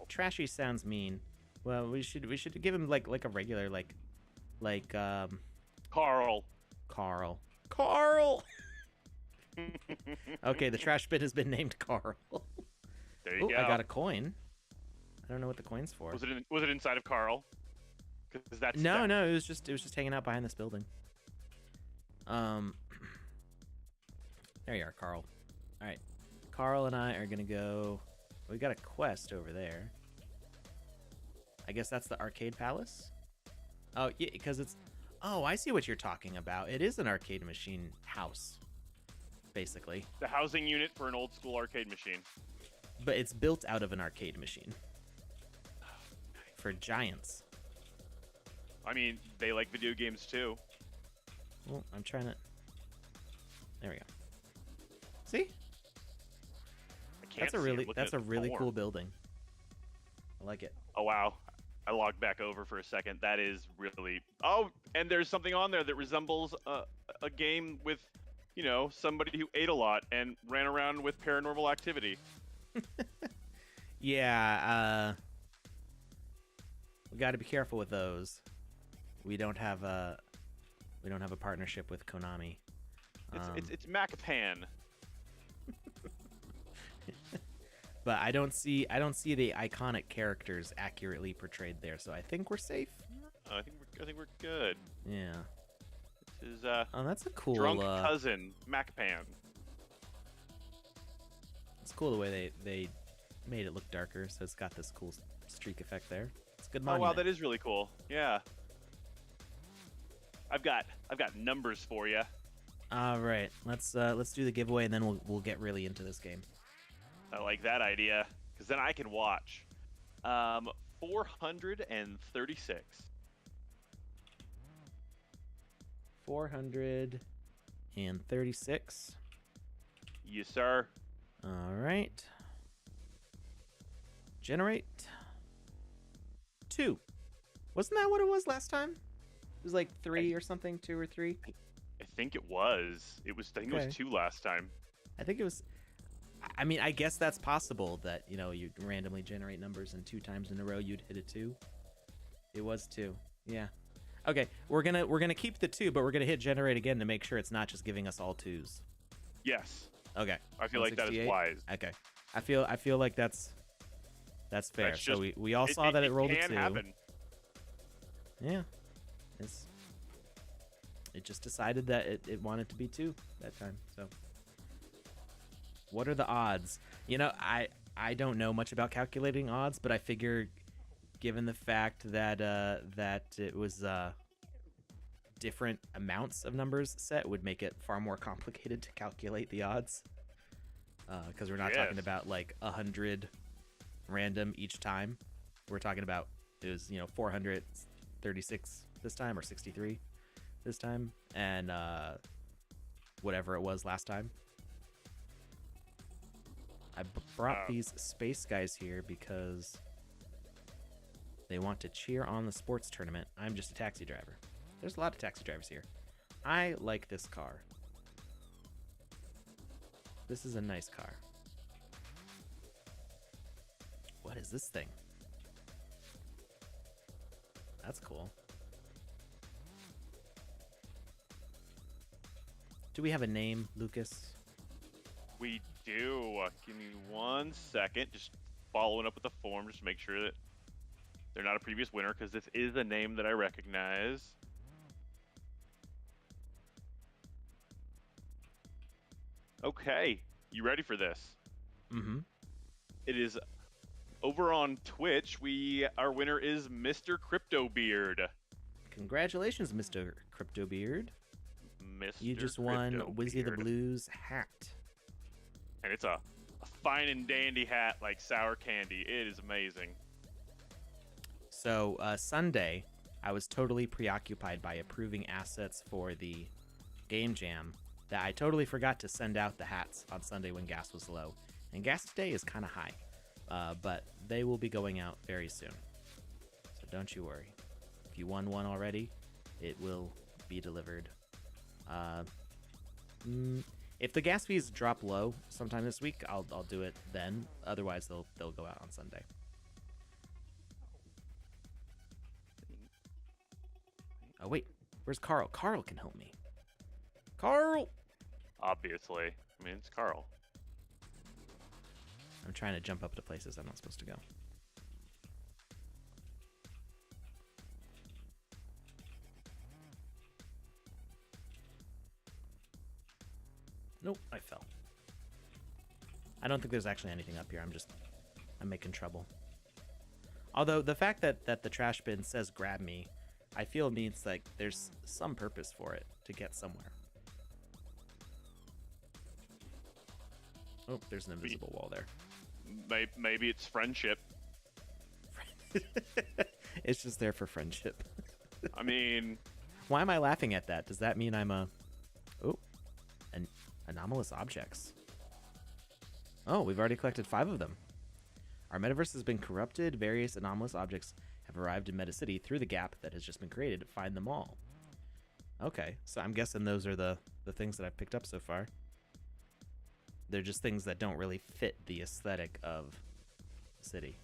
Trashy sounds mean. Well, we should give him like a regular Carl. Okay, the trash bin has been named Carl. There you go. I got a coin. I don't know what the coin's for. Was it inside of Carl? Because that's no. It was just hanging out behind this building. There you are, Carl. All right, Carl and I are gonna go. We got a quest over there. I guess that's the arcade palace. Oh yeah, because it's. Oh, I see what you're talking about. It is an arcade machine house, basically. The housing unit for an old school arcade machine. But it's built out of an arcade machine. For giants. I mean, they like video games too. Well, I'm trying to... There we go. See? That's a really cool building. I like it. Oh, wow. I logged back over for a second. That is really... Oh, and there's something on there that resembles a game with, you know, somebody who ate a lot and ran around with paranormal activity. Yeah, we got to be careful with those. We don't have a partnership with Konami. It's MacPan. But I don't see the iconic characters accurately portrayed there, so I think we're safe. I think we're good. Yeah. This is oh, that's a cool drunk cousin MacPan. It's cool the way they made it look darker, so it's got this cool streak effect there. It's a good Oh monument. wow, that is really cool. Yeah. I've got numbers for you. All right, let's do the giveaway and then we'll get really into this game. I like that idea because then I can watch. 436. 436. Yes, sir. All right. Generate 2. Wasn't that what it was last time? It was like 3 or something, 2 or 3. I think it was. It was. I think it was 2 last time. I think it was. I mean, I guess that's possible that, you know, you randomly generate numbers and 2 times in a row you'd hit a 2. It was 2. Yeah. Okay, we're gonna keep the 2, but we're gonna hit generate again to make sure it's not just giving us all 2s. Yes. Okay. I feel like that is wise. Okay. I feel like that's fair. That's so we all saw that it rolled a 2. Happen. Yeah. It just decided that it wanted to be 2 that time. So what are the odds? You know, I don't know much about calculating odds, but I figure given the fact that it was different amounts of numbers set would make it far more complicated to calculate the odds. because we're not talking about like 100 random each time. We're talking about it was 436 this time or 63 this time, and whatever it was last time. I brought these space guys here because they want to cheer on the sports tournament. I'm just a taxi driver. There's a lot of taxi drivers here. I like this car. This is a nice car. What is this thing? That's cool. Do we have a name, Lucas? We do. Give me 1 second. Just following up with the form just to make sure that they're not a previous winner, because this is a name that I recognize. Okay, you ready for this? Mm-hmm. It is over on Twitch. Our winner is Mr. Cryptobeard. Congratulations, Mr. Cryptobeard. Mr. You just won Wizzy the Blues hat. And it's a fine and dandy hat like sour candy. It is amazing. So Sunday, I was totally preoccupied by approving assets for the game jam that I totally forgot to send out the hats on Sunday when gas was low. And gas today is kind of high, but they will be going out very soon. So don't you worry. If you won one already, it will be delivered. If the gas fees drop low sometime this week, I'll do it then. Otherwise, they'll go out on Sunday. Oh wait, where's Carl? Carl can help me. Carl! Obviously. I mean, it's Carl. I'm trying to jump up to places I'm not supposed to go. Nope, I fell. I don't think there's actually anything up here. I'm making trouble. Although the fact that the trash bin says grab me, I feel means like there's some purpose for it to get somewhere. Oh, there's an invisible wall there. Maybe it's friendship. It's just there for friendship. I mean... Why am I laughing at that? Does that mean I'm a... Oh, anomalous objects. Oh, we've already collected 5 of them. Our metaverse has been corrupted. Various anomalous objects have arrived in Metacity through the gap that has just been created. Find them all. Okay, so I'm guessing those are the things that I've picked up so far. They're just things that don't really fit the aesthetic of the city.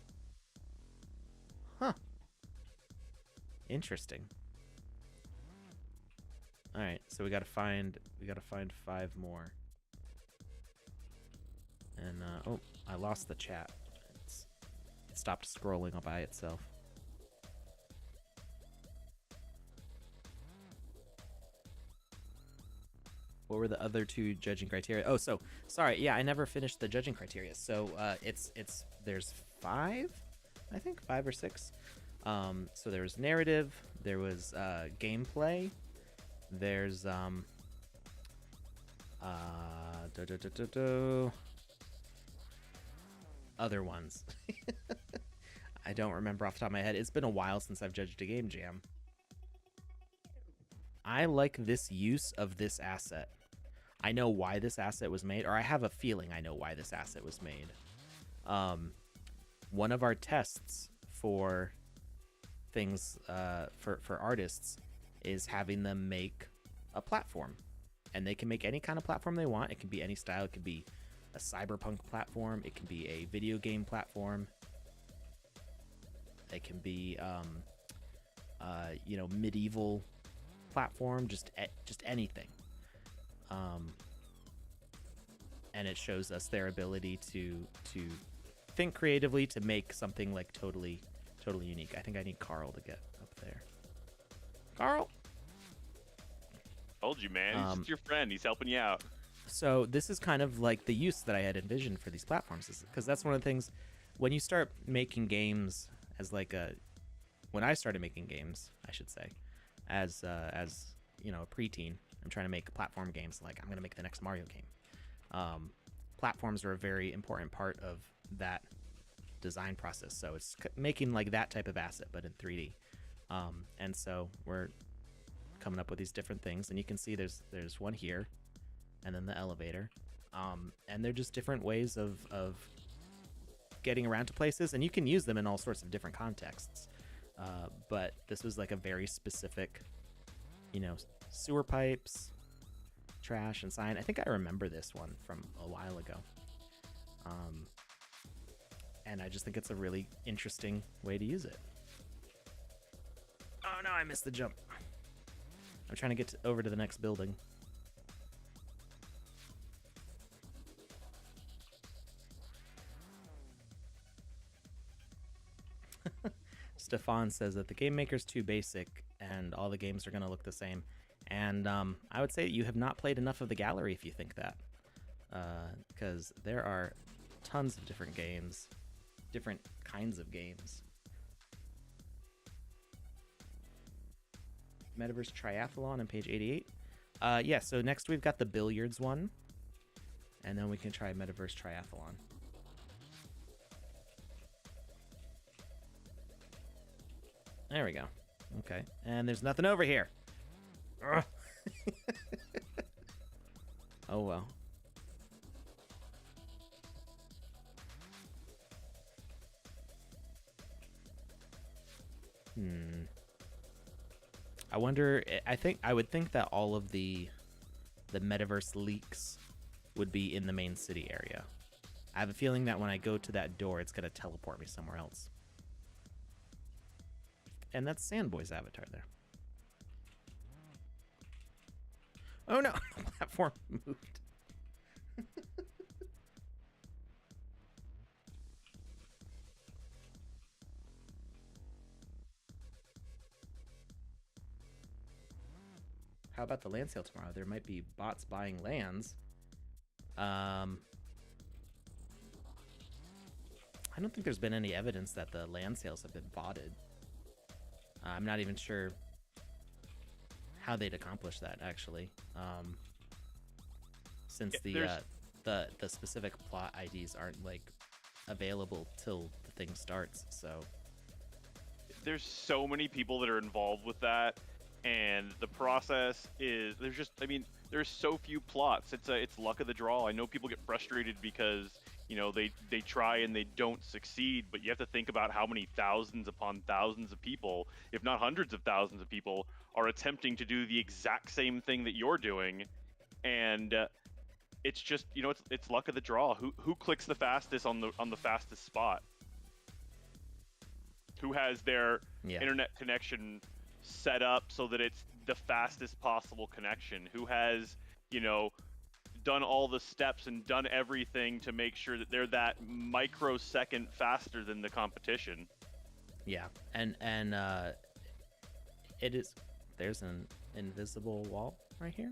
Huh. Interesting. All right, so we gotta find 5 more. And oh, I lost the chat. It stopped scrolling all by itself. What were the other 2 judging criteria? Oh, so sorry. Yeah, I never finished the judging criteria. So there's 5, I think 5 or 6. So there was narrative, there was gameplay, there's other ones. I don't remember off the top of my head. It's been a while since I've judged a game jam. I like this use of this asset. I know why this asset was made, or I have a feeling I know why this asset was made. One of our tests for things for artists is having them make a platform, and they can make any kind of platform they want. It can be any style. It could be a cyberpunk platform. It can be a video game platform. It can be medieval platform, just anything. And it shows us their ability to think creatively to make something like totally unique. I think I need Carl to get up there. Carl! Told you, man. He's just your friend. He's helping you out. So this is kind of like the use that I had envisioned for these platforms, because that's one of the things when you start making games as like when I started making games, I should say, as a preteen, I'm trying to make platform games. Like I'm gonna make the next Mario game. platforms are a very important part of that design process. So it's making like that type of asset, but in 3D. And so we're coming up with these different things, and you can see there's one here, and then the elevator, and they're just different ways of getting around to places, and you can use them in all sorts of different contexts. But this was like a very specific, sewer pipes, trash, and sign. I think I remember this one from a while ago. And I just think it's a really interesting way to use it. Oh no, I missed the jump. I'm trying to get over to the next building. Stefan says that the game maker's too basic and all the games are going to look the same. And I would say you have not played enough of the gallery if you think that. Because there are tons of different games, different kinds of games. Metaverse Triathlon on page 88. Yeah, so next we've got the billiards one. And then we can try Metaverse Triathlon. There we go. Okay. And there's nothing over here. Oh, well. I wonder, I would think that all of the metaverse leaks would be in the main city area. I have a feeling that when I go to that door, it's going to teleport me somewhere else. And that's Sandboy's avatar there. Oh no, the platform moved. How about the land sale tomorrow? There might be bots buying lands. I don't think there's been any evidence that the land sales have been botted. I'm not even sure how they'd accomplish that, actually, since the specific plot IDs aren't like available till the thing starts. So there's so many people that are involved with that, and the process is there's so few plots. It's luck of the draw. I know people get frustrated because they try and they don't succeed, but you have to think about how many thousands upon thousands of people, if not hundreds of thousands of people, are attempting to do the exact same thing that you're doing, and it's just it's luck of the draw. Who clicks the fastest on the fastest spot? Who has their internet connection set up so that it's the fastest possible connection? Who has done all the steps and done everything to make sure that they're that microsecond faster than the competition? Yeah, and it is. There's an invisible wall right here.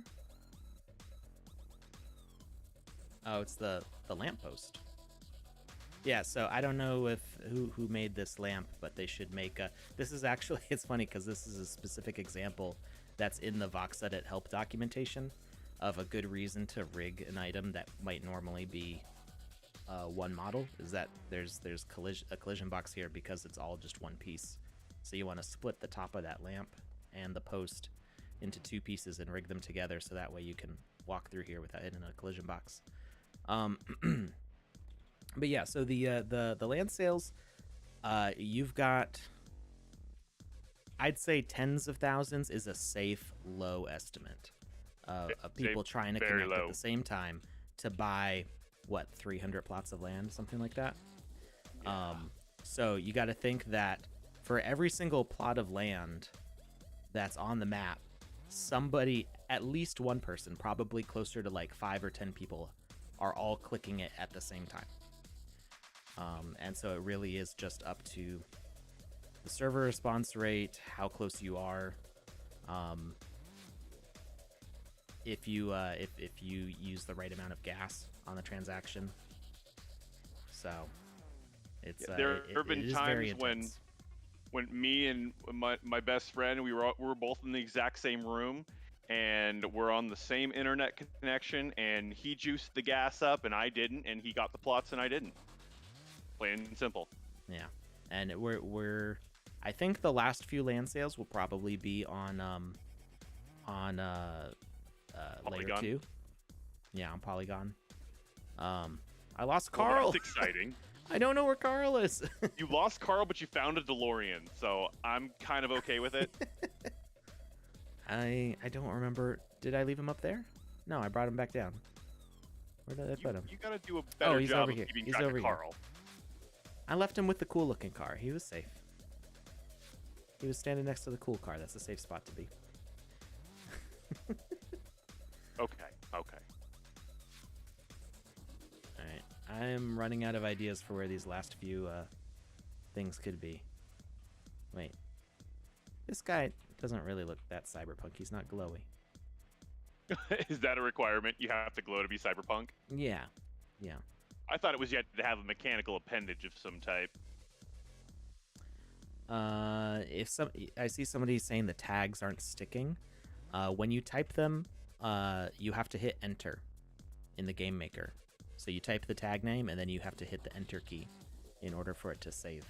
Oh, it's the lamppost. Yeah, so I don't know if who made this lamp, but they should make a. This is actually, it's funny because this is a specific example that's in the Vox Edit help documentation of a good reason to rig an item that might normally be one model. Is that there's a collision box here because it's all just one piece. So you want to split the top of that lamp and the post into two pieces and rig them together so that way you can walk through here without hitting a collision box. But yeah, so the land sales, you've got, I'd say tens of thousands is a safe low estimate of people trying to connect at the same time to buy 300 plots of land, something like that. Yeah. So you got to think that for every single plot of land that's on the map, somebody, at least one person, probably closer to like 5 or 10 people, are all clicking it at the same time. And so it really is just up to the server response rate, how close you are, if you use the right amount of gas on the transaction. So it's there have been times when me and my best friend, we were both in the exact same room, and we're on the same internet connection, and he juiced the gas up and I didn't, and he got the plots and I didn't. Plain and simple. Yeah, and we're I think the last few land sales will probably be on layer 2. Yeah, on Polygon. I lost Carl. Well, that's exciting. I don't know where Carl is. You lost Carl, but you found a DeLorean, so I'm kind of okay with it. I don't remember. Did I leave him up there? No, I brought him back down. Where did I put him? You gotta do a better he's job over of here. keeping He's track over of here. Carl. I left him with the cool looking car. He was safe. He was standing next to the cool car. That's a safe spot to be. Okay. Alright. I am running out of ideas for where these last few things could be. Wait. This guy doesn't really look that cyberpunk. He's not glowy. Is that a requirement? You have to glow to be cyberpunk? Yeah. I thought it was you had to have a mechanical appendage of some type. I see somebody saying the tags aren't sticking. When you type them, you have to hit enter in the game maker. So you type the tag name and then you have to hit the enter key in order for it to save.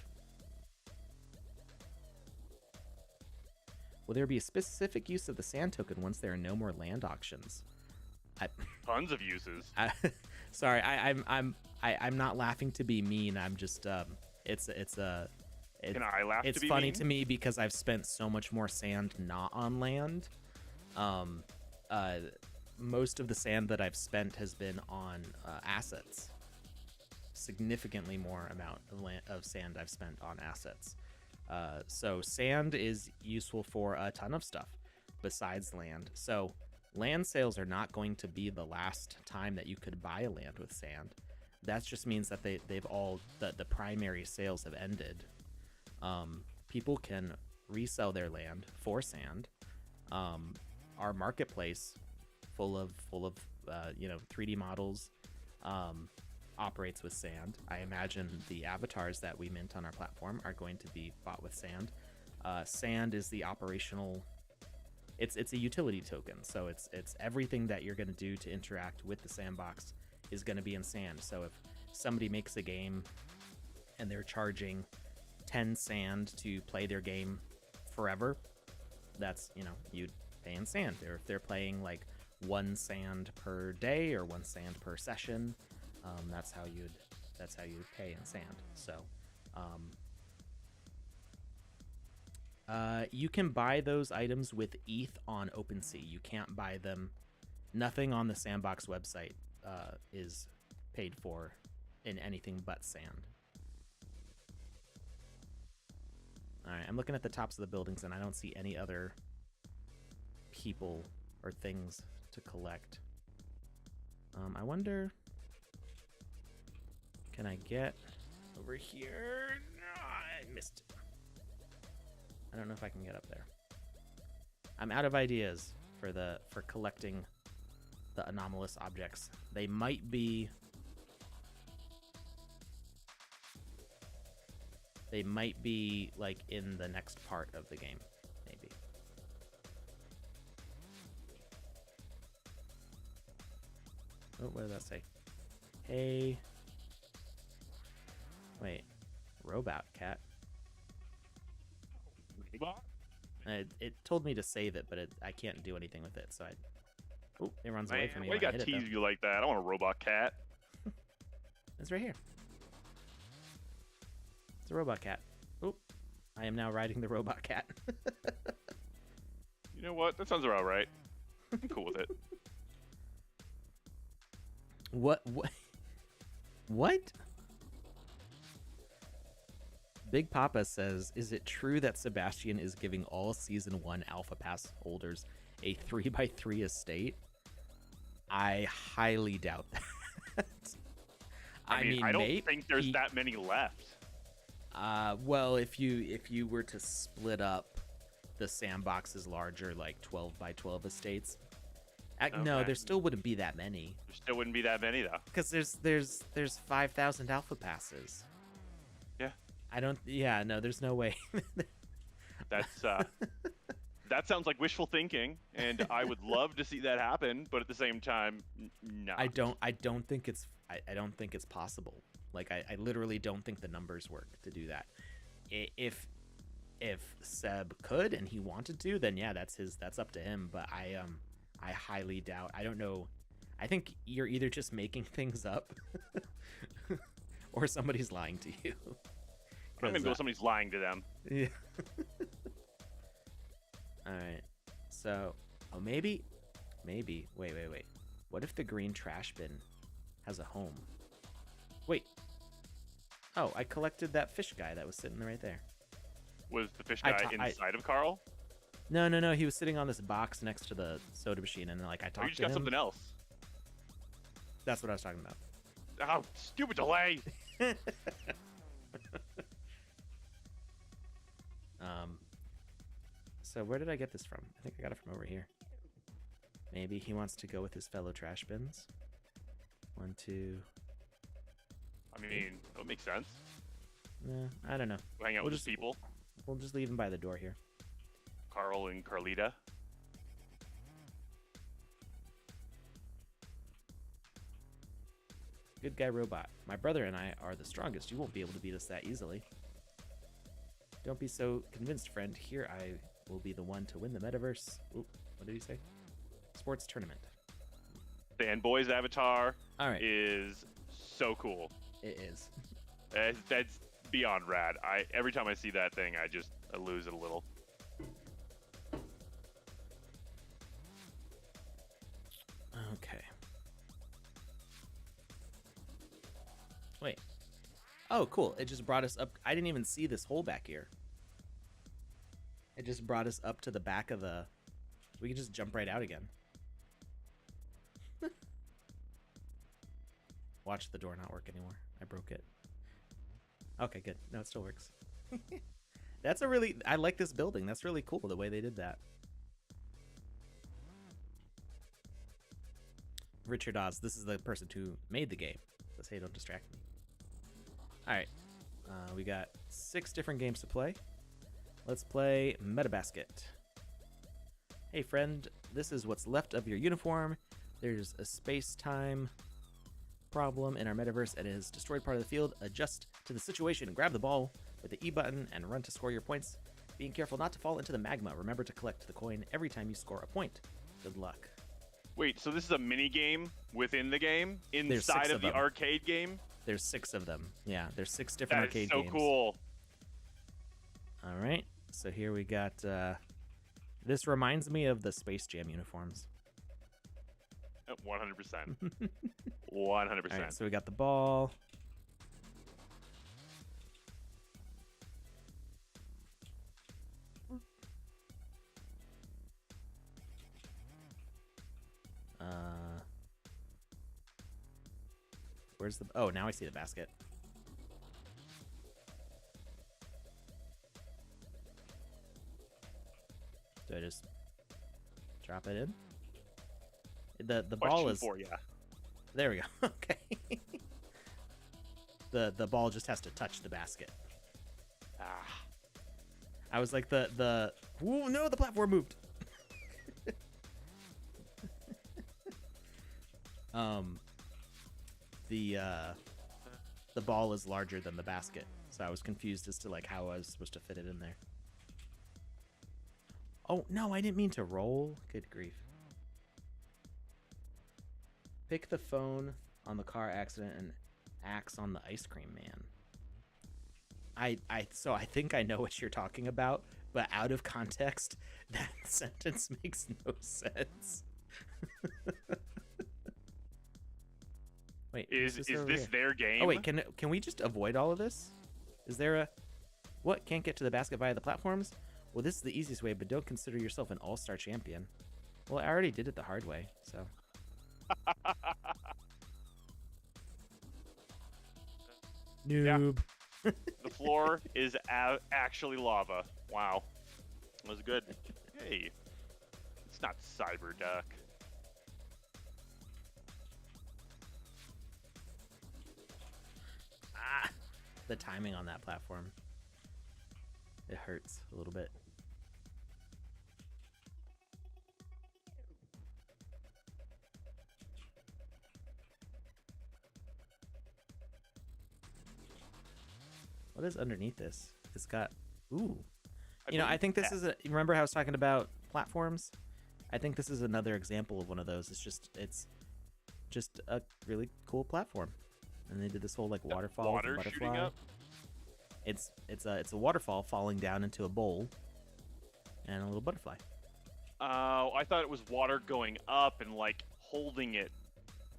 Will there be a specific use of the sand token once there are no more land auctions? Tons of uses. Sorry, I'm not laughing to be mean. I'm just Can I laugh it's to be funny mean? to me because I've spent so much more sand not on land. Most of the sand that I've spent has been on assets. Significantly more amount of sand I've spent on assets. So sand is useful for a ton of stuff besides land. So land sales are not going to be the last time that you could buy a land with sand. That just means that they've all the primary sales have ended. People can resell their land for sand. Our marketplace, full of 3D models, operates with sand. I imagine the avatars that we mint on our platform are going to be bought with sand. Sand is the operational. It's a utility token, so it's everything that you're going to do to interact with the sandbox is going to be in sand. So if somebody makes a game and they're charging 10 sand to play their game forever, that's, you'd pay in sand. Or if they're playing like 1 sand per day or 1 sand per session, that's how you'd pay in sand. So you can buy those items with ETH on OpenSea. You can't buy them. Nothing on the Sandbox website is paid for in anything but sand. All right, I'm looking at the tops of the buildings and I don't see any other people or things to collect. I wonder, can I get over here? No, I missed it. I don't know if I can get up there. I'm out of ideas for collecting the anomalous objects. They might be like in the next part of the game, maybe. Oh, what did that say? Hey. Wait. Robot cat. It told me to save it, but I can't do anything with it, so it runs away from me. Why you got tease you like that? I want a robot cat. It's right here. It's a robot cat. Oh, I am now riding the robot cat. You know what? That sounds about right. I'm cool with it. What? What? Big Papa says, is it true that Sebastian is giving all Season 1 Alpha Pass holders a 3x3 estate? I highly doubt that. I mean, I don't think there's that many left. Well, if you were to split up the sandboxes larger, like 12x12 estates, okay. No, there still wouldn't be that many. There still wouldn't be that many, though. Because there's 5,000 Alpha Passes. Yeah. No, there's no way. That's That sounds like wishful thinking, and I would love to see that happen, but at the same time, no. I don't think it's possible. Like I literally don't think the numbers work to do that. If Seb could and he wanted to, then yeah, that's up to him. But I highly doubt. I don't know. I think you're either just making things up, or somebody's lying to you. I'm gonna go. Somebody's lying to them. Yeah. All right. So, maybe. Wait. What if the green trash bin has a home? Wait. Oh, I collected that fish guy that was sitting right there. Was the fish guy inside of Carl? No. He was sitting on this box next to the soda machine, and like I talked to him. You just got something else. That's what I was talking about. Oh, stupid delay. So where did I get this from? I think I got it from over here. Maybe he wants to go with his fellow trash bins. 1, 2. I mean, that makes sense. I don't know. We'll hang out with his people. We'll just leave him by the door here. Carl and Carlita. Good guy robot. My brother and I are the strongest. You won't be able to beat us that easily. Don't be so convinced, friend. Here I will be the one to win the metaverse. Oop, what did he say? Sports tournament. Fanboy's avatar is so cool. It is. That's beyond rad. Every time I see that thing, I lose it a little. Okay. Wait. Oh, cool. It just brought us up. I didn't even see this hole back here. It just brought us up to the back of the... We can just jump right out again. Watch the door not work anymore. I broke it. Okay, good. No, it still works. That's a really... I like this building. That's really cool, the way they did that. Richard Oz. This is the person who made the game. Says, hey, don't distract me. Alright. We got 6 different games to play. Let's play Metabasket. Hey friend, this is what's left of your uniform. There's a space-time problem in our metaverse and it has destroyed part of the field. Adjust to the situation. Grab the ball with the E button and run to score your points. Being careful not to fall into the magma. Remember to collect the coin every time you score a point. Good luck. Wait, so this is a mini game within the game? Inside of the arcade game? There's 6 of them. Yeah, there's 6 different arcade games. That's so cool. All right. So here we got, this reminds me of the Space Jam uniforms. 100%. 100%. All right, so we got the ball. Where's the... Oh, now I see the basket. Do I just drop it in? The ball is... for you. There we go. Okay. The ball just has to touch the basket. Ah. I was like Ooh, no, the platform moved. The ball is larger than the basket, so I was confused as to like how I was supposed to fit it in there. Oh no, I didn't mean to roll. Good grief. Pick the phone on the car accident and axe on the ice cream man. So I think I know what you're talking about, but out of context, that sentence makes no sense. Wait, is this their game? Oh wait, can we just avoid all of this? Is there a... What? Can't get to the basket via the platforms? Well, this is the easiest way, but don't consider yourself an all-star champion. Well, I already did it the hard way, so... Noob. Yeah. The floor is actually lava. Wow. That was good. Hey. It's not Cyberduck. Ah! The timing on that platform. It hurts a little bit. What is underneath this? It's got, ooh. I think this is remember how I was talking about platforms? I think this is another example of one of those. It's just a really cool platform. And they did this whole like waterfall with a butterfly. Shooting up? It's a waterfall falling down into a bowl and a little butterfly. Oh, I thought it was water going up and like holding it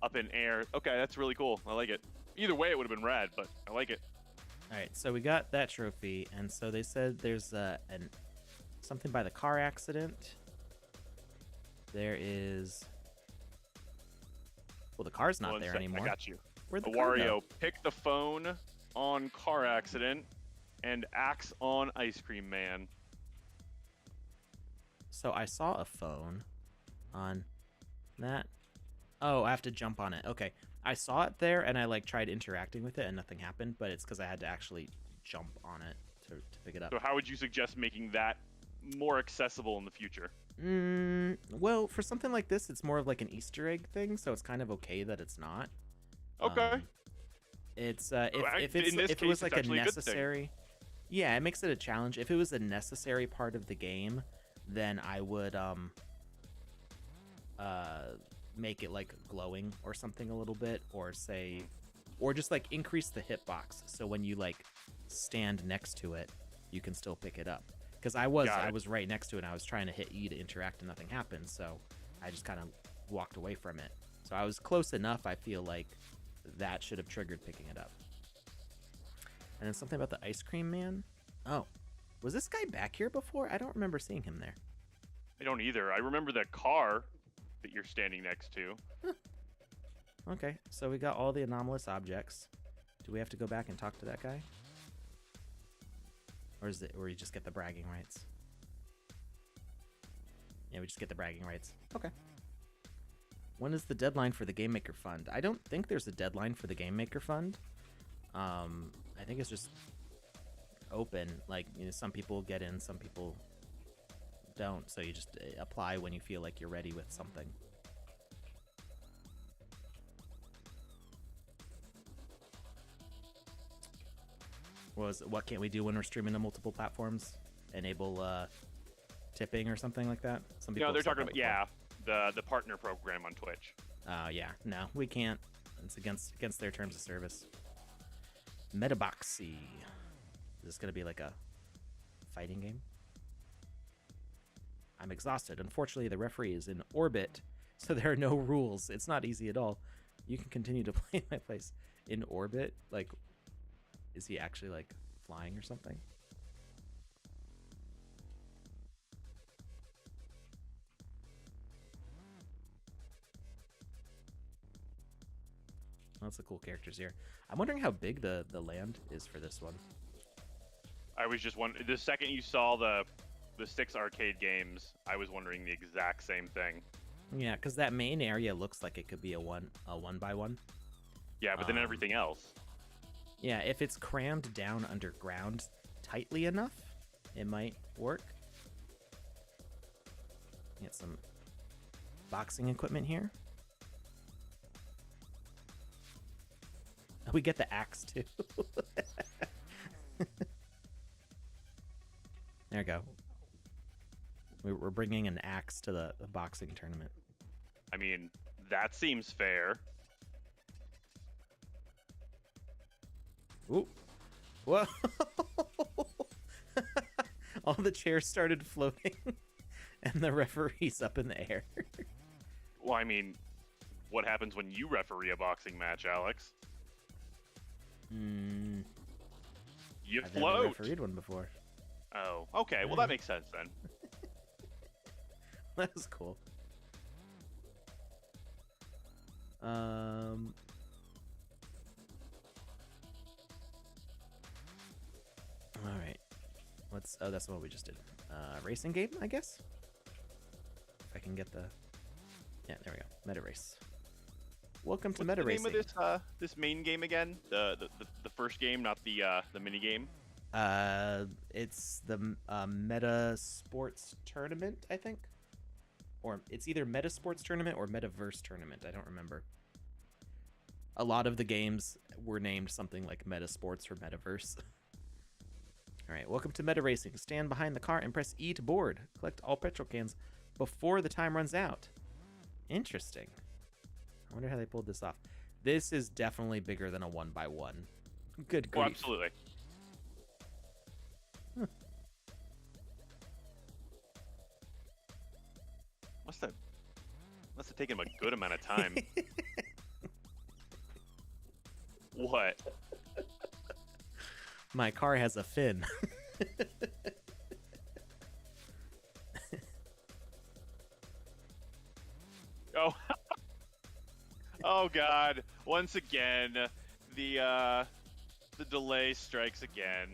up in air. Okay, that's really cool. I like it. Either way, it would have been rad, but I like it. All right, so we got that trophy, and so they said there's something by the car accident. There is. Well, the car's not there anymore. I got you. Where'd the Wario, pick the phone on car accident and axe on Ice Cream Man. So I saw a phone on that. Oh, I have to jump on it. Okay. I saw it there and I like tried interacting with it and nothing happened, but it's because I had to actually jump on it to pick it up. So how would you suggest making that more accessible in the future? Well, for something like this, it's more of like an Easter egg thing, so it's kind of okay that it's not. Okay. If it was like a necessary, yeah, it makes it a challenge. If it was a necessary part of the game, then I would make it like glowing or something a little bit, or just like increase the hitbox so when you like stand next to it, you can still pick it up. Because I was right next to it and I was trying to hit E to interact and nothing happened, so I just kind of walked away from it. So I was close enough, I feel like that should have triggered picking it up. And then something about the Ice Cream Man. Oh, was this guy back here before? I don't remember seeing him there. I don't either. I remember that car that you're standing next to. Huh. Okay, so we got all the anomalous objects. Do we have to go back and talk to that guy? Or is it where you just get the bragging rights? Yeah, we just get the bragging rights. Okay. When is the deadline for the Game Maker Fund? I don't think there's a deadline for the Game Maker Fund. I think it's just open. Like, some people get in, some people don't. So you just apply when you feel like you're ready with something. What can't we do when we're streaming to multiple platforms? Enable tipping or something like that? Some people they're talking about the partner program on Twitch. Yeah, no, we can't. It's against their terms of service. Metaboxy. Is this gonna be like a fighting game? I'm exhausted. Unfortunately, the referee is in orbit, so there are no rules. It's not easy at all. You can continue to play my place in orbit. Like, is he actually like flying or something? Lots of cool characters here. I'm wondering how big the land is for this one. I was just wondering, the second you saw the 6 arcade games, I was wondering the exact same thing. Yeah, because that main area looks like it could be a one by one. Yeah, but then everything else. Yeah, if it's crammed down underground tightly enough, it might work. Get some boxing equipment here. We get the axe too. There we go. We're bringing an axe to the boxing tournament. I mean, that seems fair. Ooh. Whoa. All the chairs started floating and the referee's up in the air. Well, I mean, what happens when you referee a boxing match, Alex? You I've float. never refereed one before. Oh, okay. Well, that makes sense then. That was cool. All right. Oh, that's what we just did. Racing game, I guess. If I can get the. Yeah, there we go. Meta race. Welcome to Meta Racing. What's the name of this main game again? The first game, not the mini game. It's the Meta Sports Tournament, I think, or it's either Meta Sports Tournament or Metaverse Tournament. I don't remember. A lot of the games were named something like Meta Sports or Metaverse. All right, welcome to Meta Racing. Stand behind the car and press E to board. Collect all petrol cans before the time runs out. Interesting. I wonder how they pulled this off. This is definitely bigger than a 1x1. Good grief. Oh, absolutely. Huh. Must have taken him a good amount of time. What? My car has a fin. Oh. Oh God! Once again, the delay strikes again.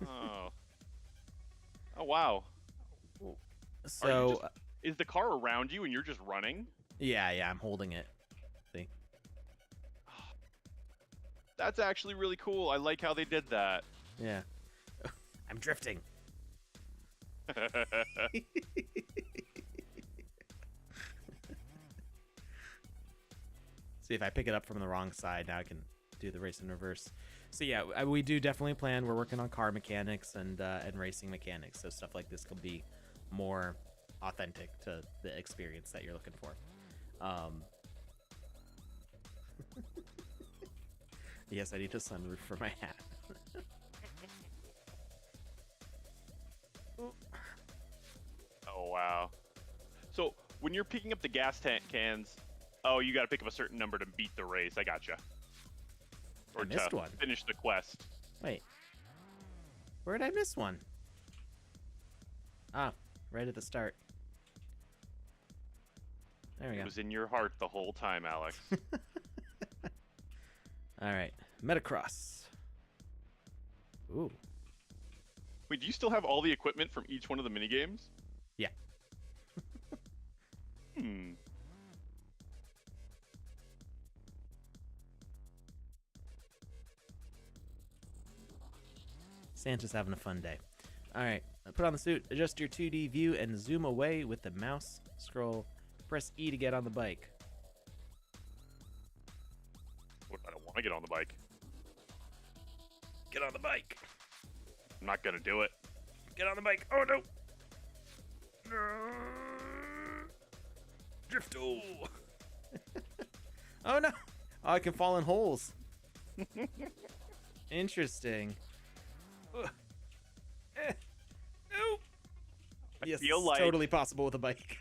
Oh. Oh wow. So is the car around you and you're just running? Yeah, I'm holding it. See? That's actually really cool. I like how they did that. Yeah. I'm drifting. See, if I pick it up from the wrong side, now I can do the race in reverse. So yeah, we do definitely plan. We're working on car mechanics and racing mechanics, so stuff like this can be more authentic to the experience that you're looking for. Yes, I need a sunroof for my hat. Oh wow. So when you're picking up the gas tank cans, oh, you got to pick up a certain number to beat the race. I gotcha. Or I missed one. Finish the quest. Wait. Where did I miss one? Ah, right at the start. There we go. It was in your heart the whole time, Alex. All right, Metacross. Ooh. Wait, do you still have all the equipment from each one of the minigames? Yeah. Santa's having a fun day. All right, put on the suit, adjust your 2D view, and zoom away with the mouse scroll. Press E to get on the bike. What if I don't want to get on the bike? Get on the bike. I'm not gonna do it. Get on the bike. Oh no. Drifto. Oh no. Oh, I can fall in holes. Interesting. No. Yes, feel like totally possible with a bike.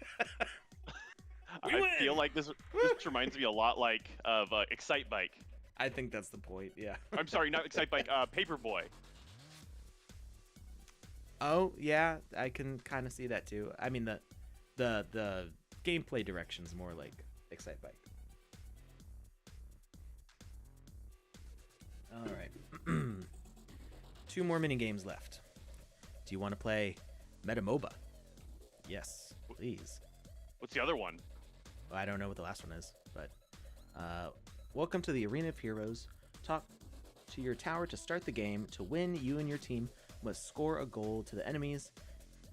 I feel like this reminds me a lot like of Excite Bike. I think that's the point. Yeah. I'm sorry, not Excite Bike. Paperboy. Oh yeah, I can kind of see that too. I mean the gameplay direction's more like Excite Bike. All right. 2 more mini games left. Do you want to play MetaMOBA? Yes, please. What's the other one? Well, I don't know what the last one is, but welcome to the Arena of Heroes. Talk to your tower to start the game. To win, you and your team must score a goal to the enemies.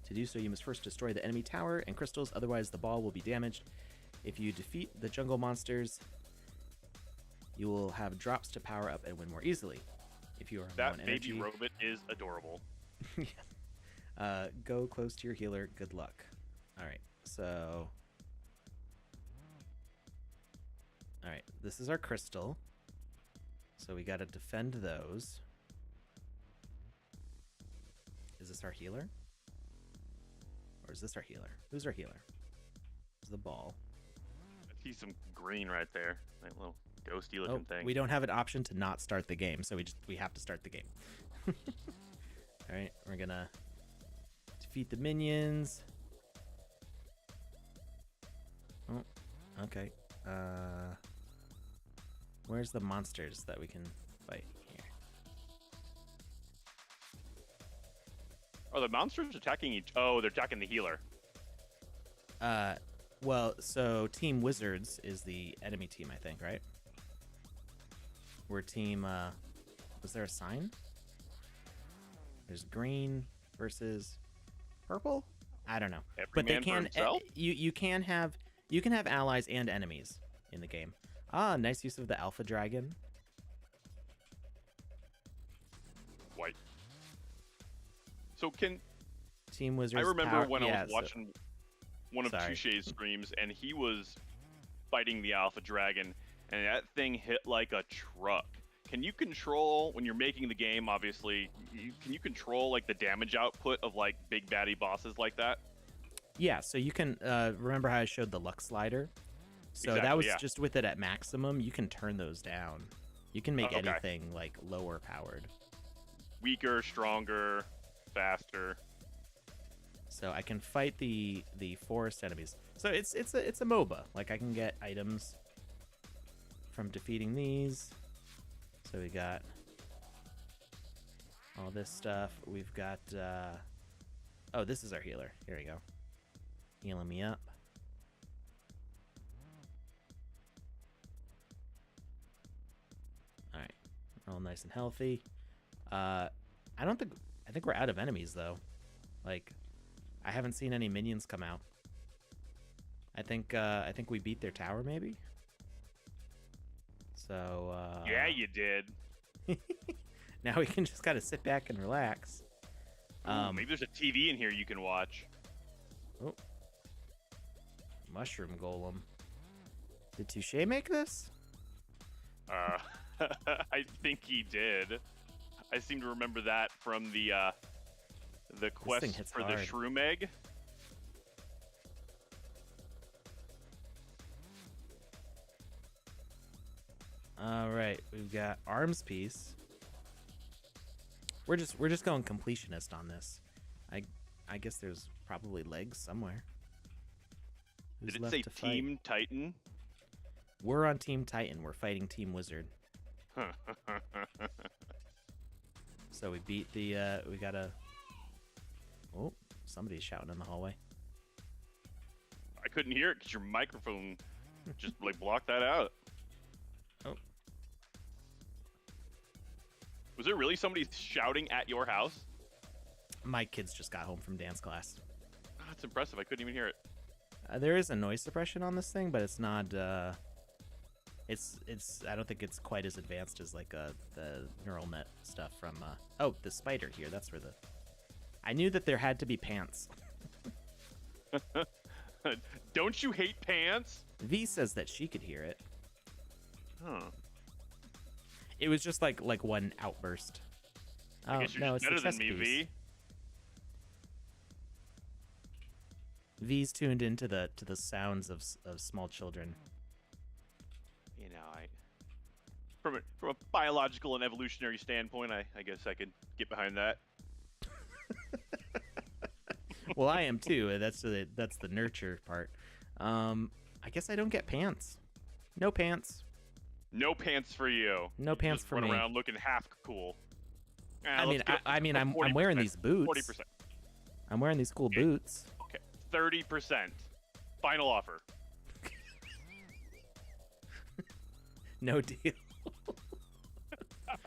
To do so, you must first destroy the enemy tower and crystals, otherwise the ball will be damaged. If you defeat the jungle monsters, you will have drops to power up and win more easily. If you are that low on baby energy, robot is adorable. go close to your healer. Good luck. All right, so this is our crystal. So we got to defend those. Is this our healer? Or is this our healer? Who's our healer? This is the ball. I see some green right there. That little ghosty looking thing. We don't have an option to not start the game, so we have to start the game. All right, we're gonna defeat the minions. Oh, okay. Where's the monsters that we can fight here? Are the monsters attacking each? Oh, they're attacking the healer. Well, so Team Wizards is the enemy team, I think, right? We're team, was there a sign? There's green versus purple? I don't know. Every but they man for can, himself? you can have allies and enemies in the game. Ah, nice use of the alpha dragon. White. So can Team Wizards. I remember power, when I yeah, was watching one of sorry. Touche's streams, and he was fighting the Alpha Dragon, and that thing hit like a truck. Can you control, when you're making the game, obviously, can you control like the damage output of like big baddie bosses like that? Yeah, so you can remember how I showed the luck slider? So Exactly, that was yeah. just with it at maximum. You can turn those down. You can make Okay. anything like lower powered. Weaker, stronger, faster. So I can fight the forest enemies. So it's a MOBA. Like I can get items from defeating these. So we got all this stuff. We've got oh, this is our healer. Here we go. Healing me up. All right. We're all nice and healthy. I think we're out of enemies though. Like I haven't seen any minions come out. I think we beat their tower maybe. So Yeah, you did. now we can just kind of sit back and relax. Maybe there's a TV in here you can watch. Oh. Mushroom Golem. Did Touche make this? I think he did. I seem to remember that from the quest for hard. the shroom egg. All right, we've got arms piece. We're just going completionist on this. I guess there's probably legs somewhere. Who's Did it left say to fight? Team Titan? We're on Team Titan. We're fighting Team Wizard. So we beat the we got a. Oh, somebody's shouting in the hallway. I couldn't hear it because your microphone just like blocked that out. Oh. Was there really somebody shouting at your house? My kids just got home from dance class. Oh, that's impressive. I couldn't even hear it. There is a noise suppression on this thing, but it's not. It's. I don't think it's quite as advanced as like the neural net stuff from. Oh, the spider here. That's where the. I knew that there had to be pants. Don't you hate pants? V says that she could hear it. Huh. It was just like one outburst. I Oh guess you're no, just it's better the chess than me, piece. V. V's tuned into the sounds of small children. You know, from a biological and evolutionary standpoint, I guess I could get behind that. Well, I am too. That's the nurture part. I guess I don't get pants. No pants. No pants for you. No pants Just for run me. around looking half cool. I'm wearing these boots. 40%. I'm wearing these cool boots. Okay, 30%. Final offer. No deal. All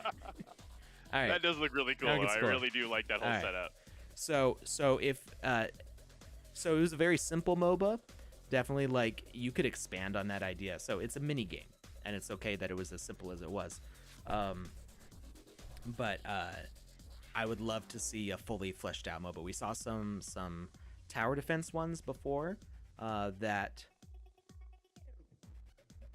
right. That does look really cool. Now it gets I cool. really do like that whole All right. setup. So if so it was a very simple MOBA. Definitely like you could expand on that idea. So it's a mini game, and it's okay that it was as simple as it was. But I would love to see a fully fleshed out MOBA. We saw some tower defense ones before that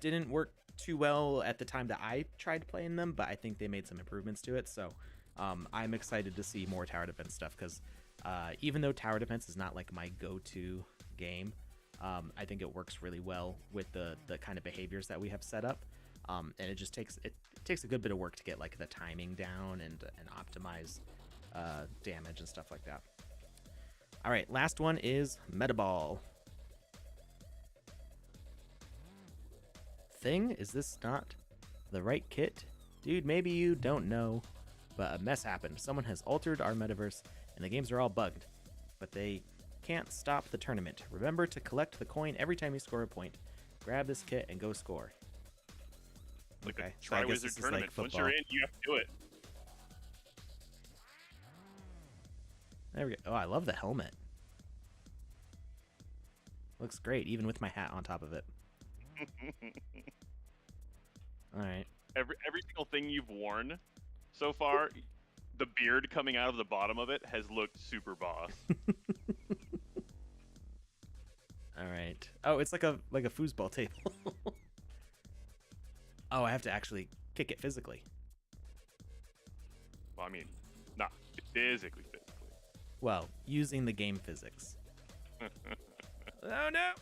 didn't work too well at the time that I tried playing them, but I think they made some improvements to it. So I'm excited to see more tower defense stuff because even though tower defense is not like my go-to game, I think it works really well with the kind of behaviors that we have set up. And it just takes a good bit of work to get like the timing down and optimize damage and stuff like that. All right, last one is Metaball. Thing, is this not the right kit? Dude, maybe you don't know, but a mess happened. Someone has altered our metaverse and the games are all bugged, but they can't stop the tournament. Remember to collect the coin every time you score a point. Grab this kit and go score. Like Okay, a so I guess Tri-Wizard this is tournament. like Once football. you're in, you have to do it. There we go. Oh, I love the helmet. Looks great, even with my hat on top of it. All right. Every single thing you've worn so far, The beard coming out of the bottom of it has looked super boss. All right. Oh, it's like a foosball table. Oh, I have to actually kick it physically. Well, I mean, not physically. Well, using the game physics. Oh no!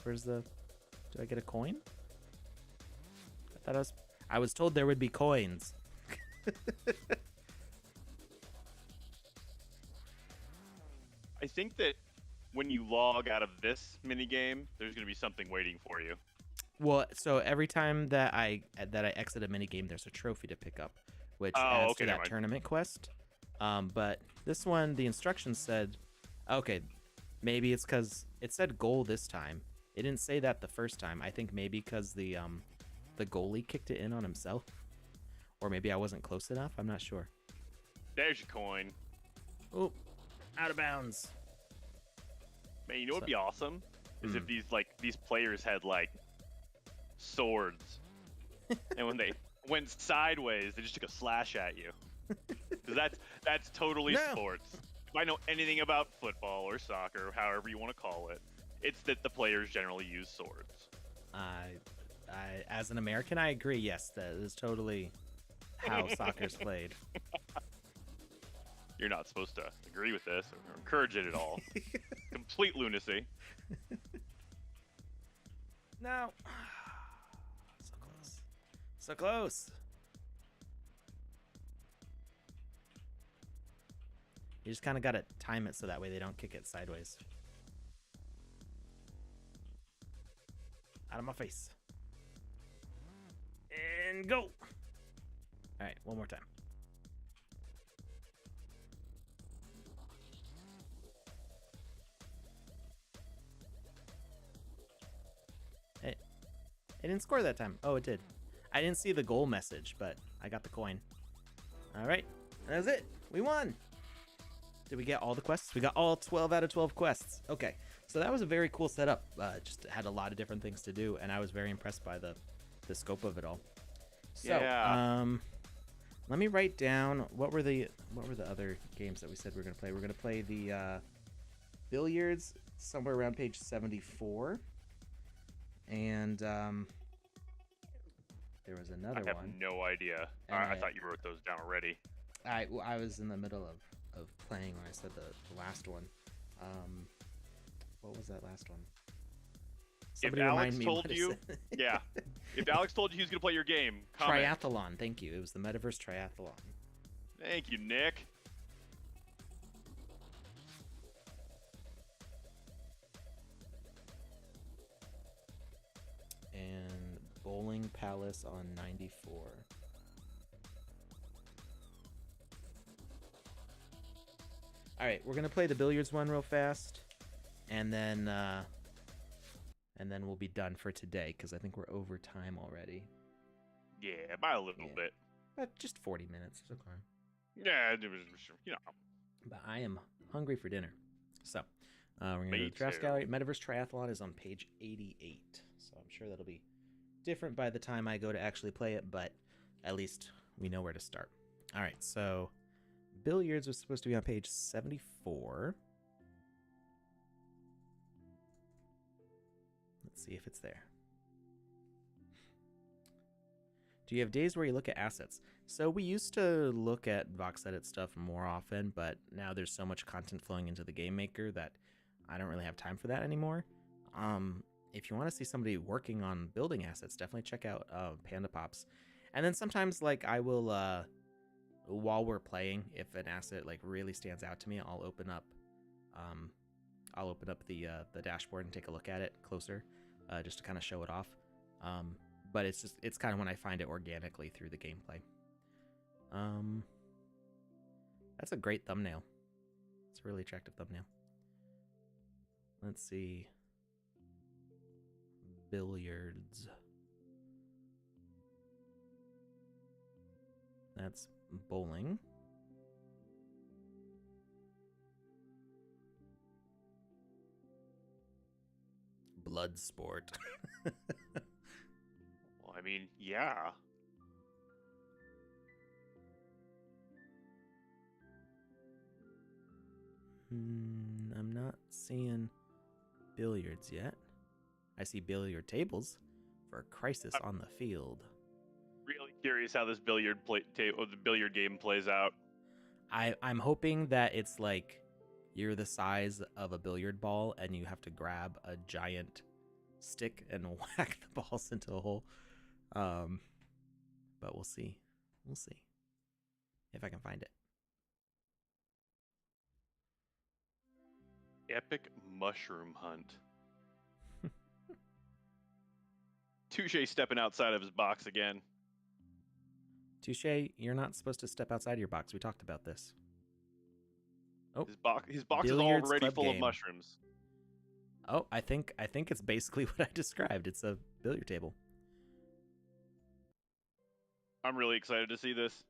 Where's the... Do I get a coin? I thought I was told there would be coins. I think that when you log out of this minigame, there's going to be something waiting for you. Well, so every time that I exit a minigame, there's a trophy to pick up, which adds to that tournament quest. But this one, the instructions said, okay, maybe it's because it said goal this time. It didn't say that the first time. I think maybe because the goalie kicked it in on himself, or maybe I wasn't close enough. I'm not sure. There's your coin. Oh, out of bounds. Man, you know what'd be awesome is if these players had like swords, and when they went sideways, they just took a slash at you. Because that's totally sports. If I know anything about football or soccer, however you want to call it, it's that the players generally use swords. As an American, I agree. Yes, that is totally how soccer's played. You're not supposed to agree with this or encourage it at all. Complete lunacy. No. So close. So close. You just kind of got to time it so that way they don't kick it sideways. Out of my face. And go. All right, one more time. It didn't score that time. Oh, it did. I didn't see the goal message, but I got the coin. All right, that's it. We won. Did we get all the quests? We got all 12 out of 12 quests. Okay, so that was a very cool setup. Just had a lot of different things to do, and I was very impressed by the scope of it all. So, yeah. Let me write down what were the other games that we said we were gonna play. We're gonna play the billiards somewhere around page 74. And there was another one. I have no idea. I thought you wrote those down already. I was in the middle of playing when I said the last one. What was that last one? Somebody if Alex told you, yeah. If Alex told you he was gonna play your game, comment. Triathlon. Thank you. It was the Metaverse Triathlon. Thank you, Nick. And Bowling Palace on 94. All right, we're gonna play the billiards one real fast, and then we'll be done for today because I think we're over time already. Yeah, by a little bit. But just 40 minutes. It's okay. Yeah, it was, But I am hungry for dinner, so we're gonna go to the Draft Gallery. Metaverse Triathlon is on page 88, so I'm sure that'll be different by the time I go to actually play it, but at least we know where to start. All right, so billiards was supposed to be on page 74. Let's see if it's there. Do you have days where you look at assets? So we used to look at Vox Edit stuff more often, but now there's so much content flowing into the game maker that I don't really have time for that anymore. If you want to see somebody working on building assets, definitely check out Panda Pops. And then sometimes, like, I will, while we're playing, if an asset like really stands out to me, I'll open up the dashboard and take a look at it closer, just to kind of show it off. But it's kind of when I find it organically through the gameplay. That's a great thumbnail. It's a really attractive thumbnail. Let's see. Billiards. That's bowling. blood sport. Well, I mean, yeah. I'm not seeing billiards yet. I see billiard tables for a crisis on the field. Really curious how this the billiard game plays out. I'm hoping that it's like you're the size of a billiard ball and you have to grab a giant stick and whack the balls into a hole. But we'll see. We'll see if I can find it. Epic mushroom hunt. Touche stepping outside of his box again. Touche, you're not supposed to step outside your box. We talked about this. Oh, his box is already full of mushrooms. Oh, I think it's basically what I described. It's a billiard table. I'm really excited to see this.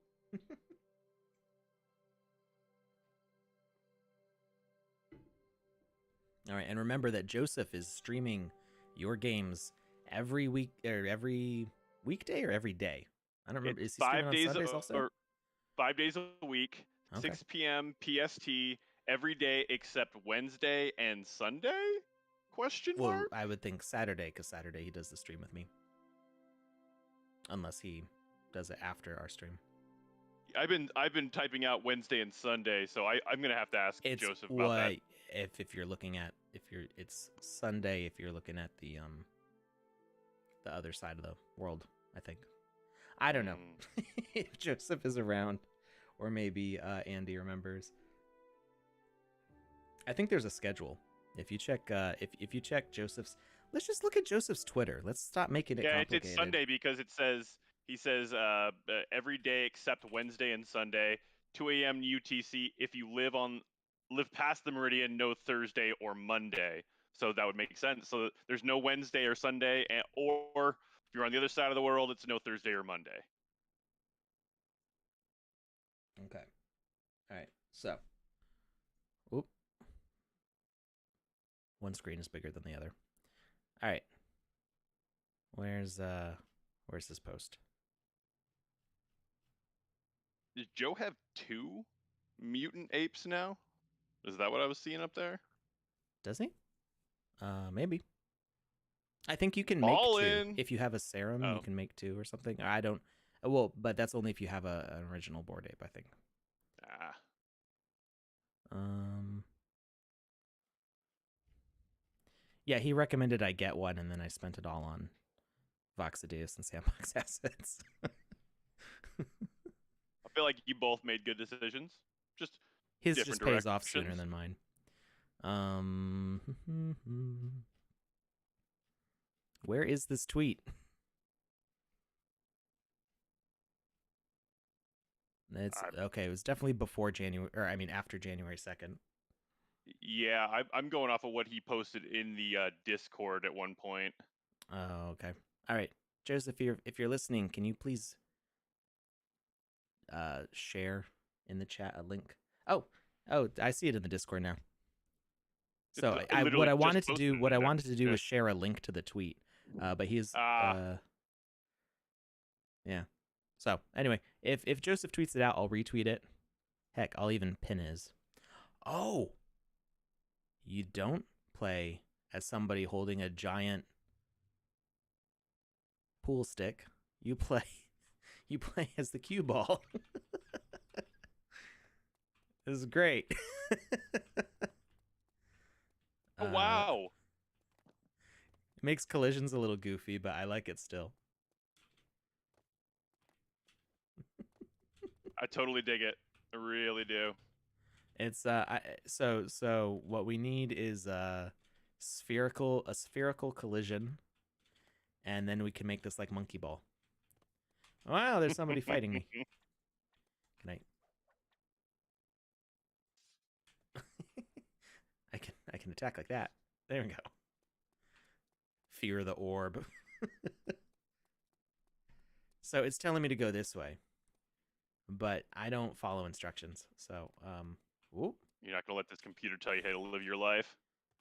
All right, and remember that Joseph is streaming your games every week or every weekday or every day. I don't remember. Is he streaming on Sundays also? Or 5 days a week, okay. 6 p.m. PST, every day except Wednesday and Sunday? Question mark? Well, I would think Saturday, because Saturday he does the stream with me. Unless he does it after our stream. I've been typing out Wednesday and Sunday, so I'm gonna have to ask Joseph about that. If you're looking at it's Sunday if you're looking at the other side of the world, I think. I don't know if Joseph is around, or maybe Andy remembers. I think there's a schedule. If you check if you check Joseph's, let's just look at Joseph's Twitter. Let's stop making it complicated. It's Sunday because he says every day except Wednesday and Sunday, 2 a.m. UTC. If you live past the meridian, no Thursday or Monday. So that would make sense. So there's no Wednesday or Sunday, or if you're on the other side of the world, it's no Thursday or Monday. Okay. All right. So, oop. One screen is bigger than the other. All right. Where's this post? Does Joe have 2 mutant apes now? Is that what I was seeing up there? Does he? Maybe. I think you can make 2. If you have a serum, you can make 2 or something. I don't. Well, but that's only if you have an original Bored Ape, I think. Yeah, he recommended I get one, and then I spent it all on Voxadeus and Sandbox assets. I feel like you both made good decisions. His just pays off sooner than mine. Where is this tweet? It's okay. It was definitely before January, or I mean after January 2nd. Yeah, I'm going off of what he posted in the Discord at one point. Oh, okay. All right, Joseph, if you're listening, can you please share in the chat a link? Oh, I see it in the Discord now. So what I wanted to do was share a link to the tweet, but he's yeah. So anyway, if Joseph tweets it out, I'll retweet it. Heck, I'll even pin his. Oh, you don't play as somebody holding a giant pool stick. You play as the cue ball. This is great. Oh, wow. It makes collisions a little goofy, but I like it still. I totally dig it. I really do. It's so what we need is a spherical collision, and then we can make this like monkey ball. Wow, there's somebody fighting me. Can I can attack like that. There we go. Fear the orb. So it's telling me to go this way, but I don't follow instructions. So whoop. You're not gonna let this computer tell you how to live your life.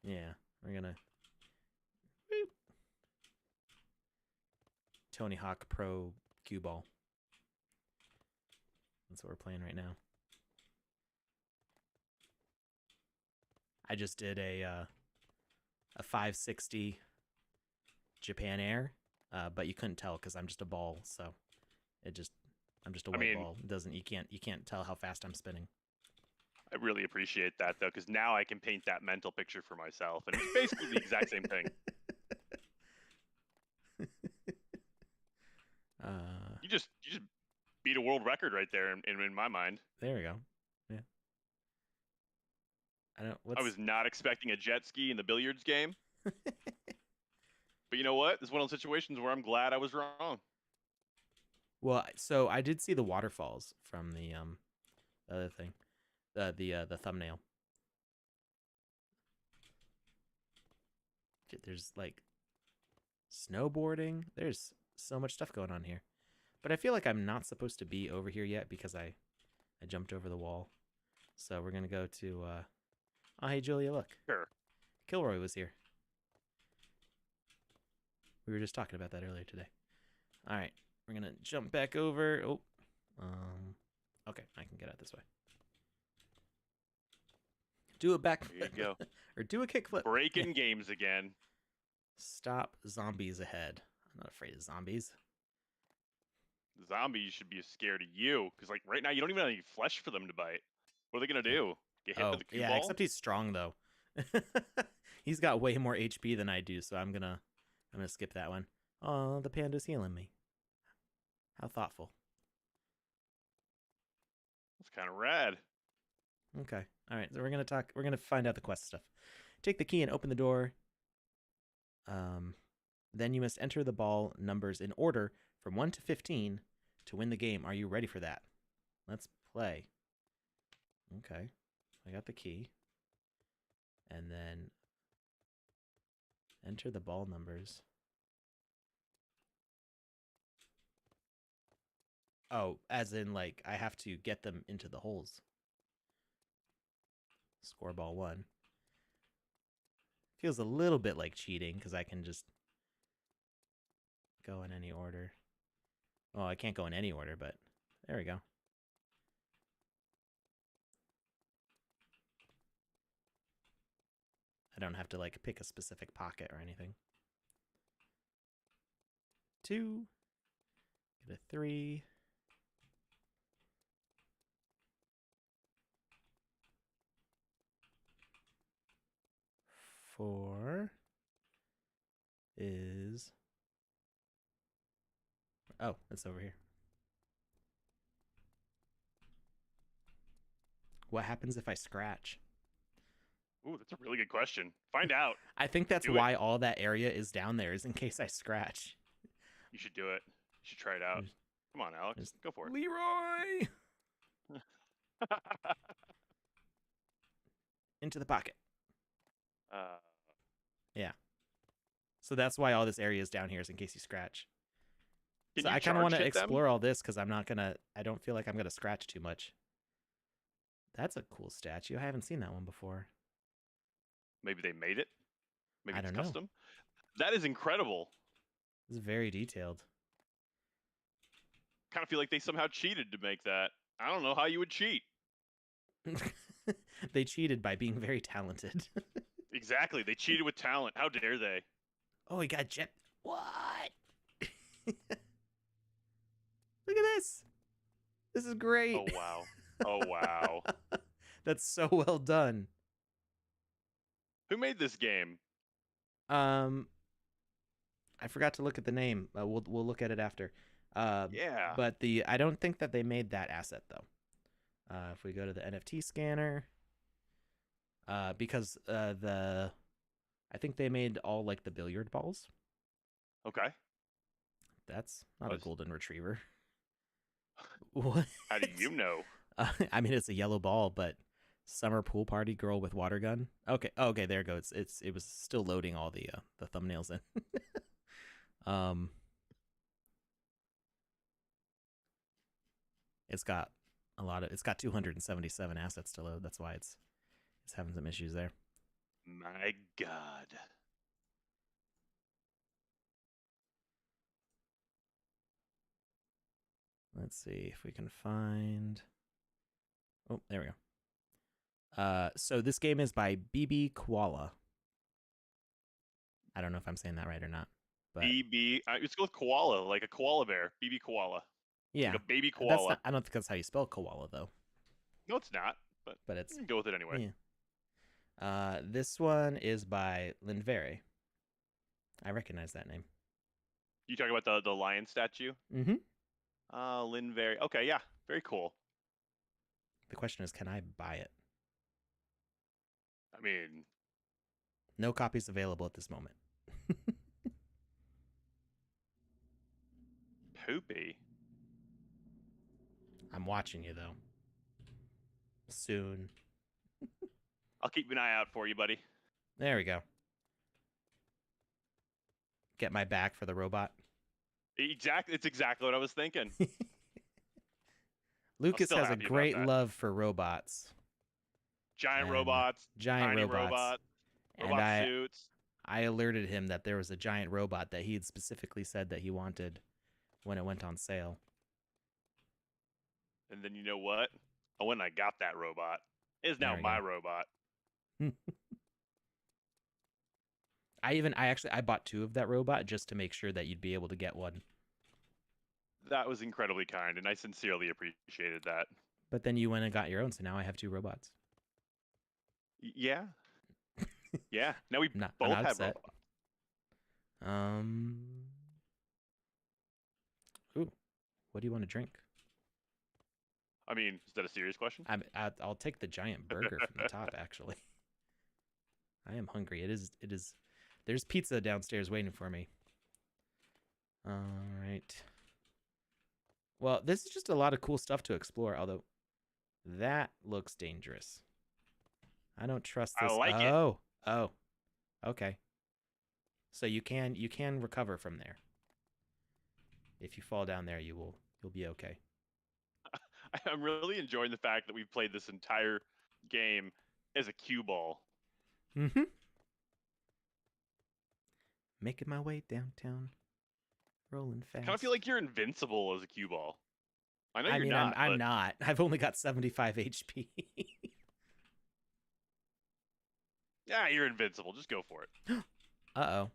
Yeah, we're gonna. Tony Hawk Pro Cue Ball. That's what we're playing right now. I just did a 560 Japan Air, but you couldn't tell because I'm just a ball, so I'm just a white ball. It doesn't you can't tell how fast I'm spinning. I really appreciate that though, because now I can paint that mental picture for myself, and it's basically the exact same thing. You just beat a world record right there in my mind. There we go. Yeah. I was not expecting a jet ski in the billiards game. But you know what? This is one of those situations where I'm glad I was wrong. Well, so I did see the waterfalls from the other thing, the thumbnail. There's like snowboarding. There's so much stuff going on here, but I feel like I'm not supposed to be over here yet because I jumped over the wall. So we're gonna go to. Oh, hey Julia, look. Sure. Kilroy was here. We were just talking about that earlier today. All right, we're gonna jump back over. Oh, okay, I can get out this way. Do a backflip. There you go. Or do a kickflip. Breaking games again. Stop zombies ahead. I'm not afraid of zombies. Zombies should be scared of you, because like right now you don't even have any flesh for them to bite. What are they gonna do? Get hit with a cue ball? Except he's strong though. He's got way more HP than I do, so I'm gonna skip that one. Oh, the panda's healing me. How thoughtful. That's kind of rad. Okay. All right. So we're gonna find out the quest stuff. Take the key and open the door. Then you must enter the ball numbers in order from 1 to 15 to win the game. Are you ready for that? Let's play. Okay. I got the key. And then enter the ball numbers. Oh, as in like I have to get them into the holes. Score ball 1. Feels a little bit like cheating because I can just go in any order. Well, I can't go in any order, but there we go. I don't have to like pick a specific pocket or anything. 2. Get a 3. 4 is... Oh, it's over here. What happens if I scratch? Ooh, that's a really good question. Find out. I think that's why all that area is down there, is in case I scratch. You should do it. You should try it out. Come on, Alex. Go for it. Leroy! Into the pocket. Yeah. So that's why all this area is down here, is in case you scratch. So I kind of want to explore all this because I don't feel like I'm going to scratch too much. That's a cool statue. I haven't seen that one before. Maybe they made it. Maybe it's custom. Know. That is incredible. It's very detailed. Kind of feel like they somehow cheated to make that. I don't know how you would cheat. They cheated by being very talented. Exactly. They cheated with talent. How dare they? Oh, he got jet. What? Look at this. This is great. Oh, wow. Oh, wow. That's so well done. Who made this game? I forgot to look at the name. We'll look at it after. Yeah. But I don't think that they made that asset though. If we go to the NFT scanner, because I think they made all like the billiard balls. Okay. That's not a golden retriever. What? How do you know? I mean, it's a yellow ball, but summer pool party girl with water gun. Okay, okay, there it goes. It was still loading all the thumbnails in. It's got 277 assets to load. That's why it's having some issues there. My God. Let's see if we can find. Oh, there we go. So this game is by BB Koala. I don't know if I'm saying that right or not. But BB, let's go with koala, like a koala bear. BB koala. Yeah, like a baby koala. That's not, I don't think that's how you spell koala though. No, it's not. But it's you can go with it anyway. Yeah. This one is by Lindvere. I recognize that name. You talking about the lion statue? Mm-hmm. Lindvere. Okay, yeah, very cool. The question is, can I buy it? I mean, no copies available at this moment. Poopy. I'm watching you though. Soon. I'll keep an eye out for you, buddy. There we go. Get my back for the robot. Exactly. It's exactly what I was thinking. Lucas has a great love for robots. Giant robots. Giant robots. Robot suits. I alerted him that there was a giant robot that he had specifically said that he wanted when it went on sale. And then you know what? I went and I got that robot. It's now my robot. I bought 2 of that robot just to make sure that you'd be able to get one. That was incredibly kind, and I sincerely appreciated that. But then you went and got your own, so now I have 2 robots. Yeah. Yeah. Now we both have robots. Ooh. What do you want to drink? I mean, is that a serious question? I'll take the giant burger from the top, actually. I am hungry. It is. There's pizza downstairs waiting for me. All right. Well, this is just a lot of cool stuff to explore, although that looks dangerous. I don't trust this. I like it. Oh. Okay. So you can recover from there. If you fall down there, you'll be okay. I'm really enjoying the fact that we've played this entire game as a cue ball. Mm-hmm. Making my way downtown, rolling fast. I kind of feel like you're invincible as a cue ball. I know you're not. I'm not. I've only got 75 HP. Yeah, you're invincible. Just go for it. Uh-oh.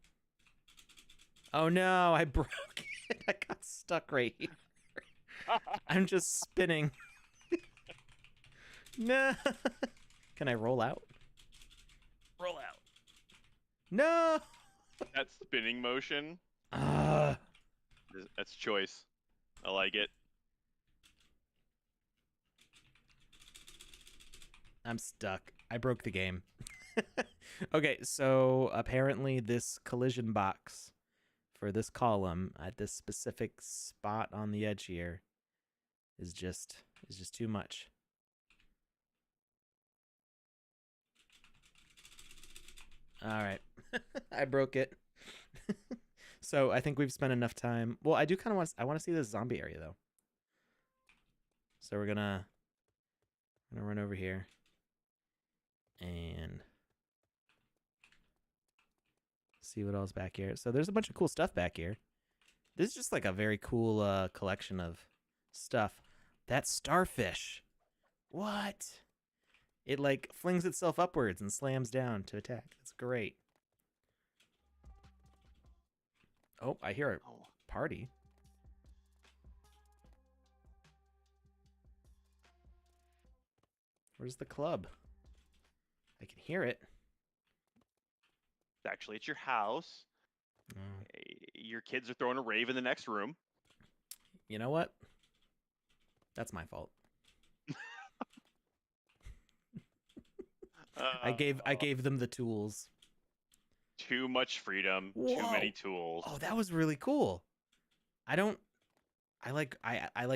Oh no, I broke it. I got stuck right here. I'm just spinning. No. Can I roll out? Roll out. No. That spinning motion. That's choice. I like it. I'm stuck. I broke the game. Okay, so apparently this collision box for this column at this specific spot on the edge here is just too much. All right. I broke it. So I think we've spent enough time. Well, I do kind of want to see this zombie area though. So we're gonna run over here and see what else back here. So there's a bunch of cool stuff back here. This is just like a very cool collection of stuff. That starfish. What? It like flings itself upwards and slams down to attack. It's great. Oh, I hear a party. Where's the club? I can hear it. Actually, it's your house. Your kids are throwing a rave in the next room. You know what? That's my fault. I gave them the tools. Too much freedom. Whoa. Too many tools. Oh, that was really cool. I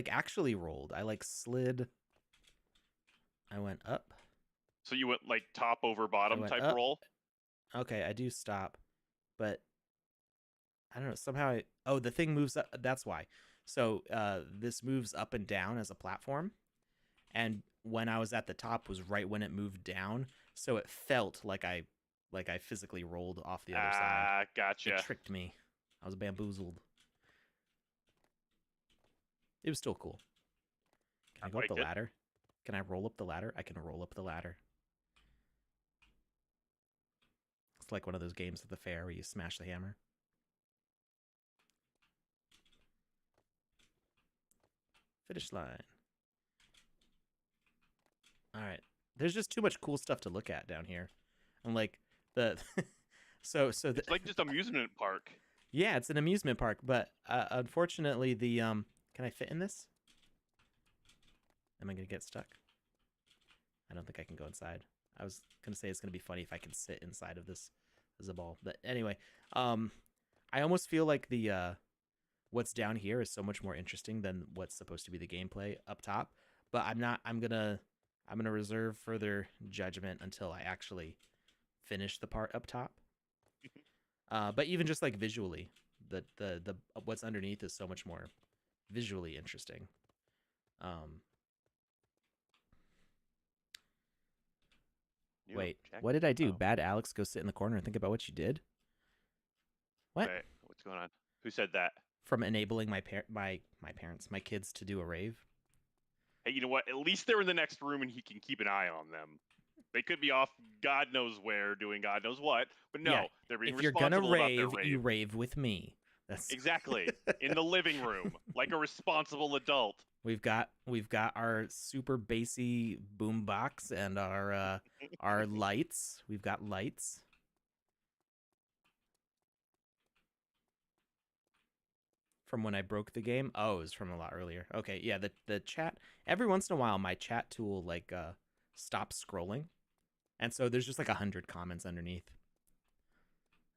actually rolled. I like slid. I went up. So you went like top over bottom type roll? Okay, I do stop. But I don't know, somehow the thing moves up. That's why. So this moves up and down as a platform. And when I was at the top was right when it moved down. So it felt like I physically rolled off the other side. Gotcha. It tricked me. I was bamboozled. It was still cool. Can I go up the ladder? Can I roll up the ladder? I can roll up the ladder. It's like one of those games at the fair where you smash the hammer. Finish line. All right. There's just too much cool stuff to look at down here. And like the it's like just amusement park. Yeah, it's an amusement park, but unfortunately the can I fit in this? Am I going to get stuck? I don't think I can go inside. I was going to say it's going to be funny if I can sit inside of this as a ball. But anyway, I almost feel like the what's down here is so much more interesting than what's supposed to be the gameplay up top. But I'm gonna reserve further judgment until I actually finish the part up top. But even just like visually, the what's underneath is so much more visually interesting. Wait, what did I do? Bad Alex, go sit in the corner and think about what you did? What? Wait, what's going on? Who said that? From enabling my parents, my kids to do a rave. Hey, you know what? At least they're in the next room and he can keep an eye on them. They could be off God knows where doing God knows what, but no, yeah, they're being responsible about their rave. If you're gonna rave, you rave with me. That's exactly in the living room, like a responsible adult. We've got our super bassy boom box and our lights. We've got lights. From when I broke the game? Oh, it was from a lot earlier. Okay, yeah, the chat, every once in a while my chat tool like stops scrolling. And so there's just like 100 comments underneath.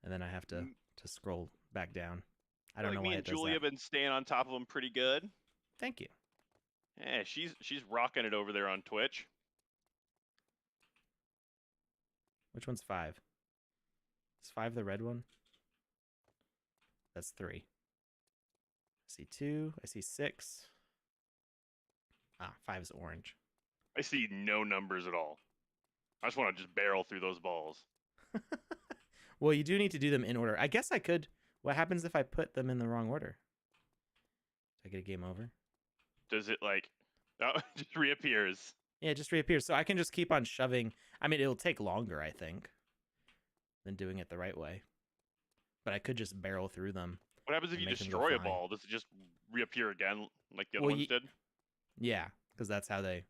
And then I have to scroll back down. I don't know why it does that. Me and Julia have been staying on top of them pretty good. Thank you. Yeah, she's rocking it over there on Twitch. Which one's 5? Is 5 the red one? That's 3. I see 2. I see 6. 5 is orange. I see no numbers at all. I just want to just barrel through those balls. Well, you do need to do them in order. I guess I could. What happens if I put them in the wrong order? Do I get a game over? Does it like... Oh, it just reappears. Yeah, it just reappears. So I can just keep on shoving. I mean, it'll take longer, I think, than doing it the right way. But I could just barrel through them. What happens if you destroy a ball? Does it just reappear again like the other ones did? Yeah, because that's how they...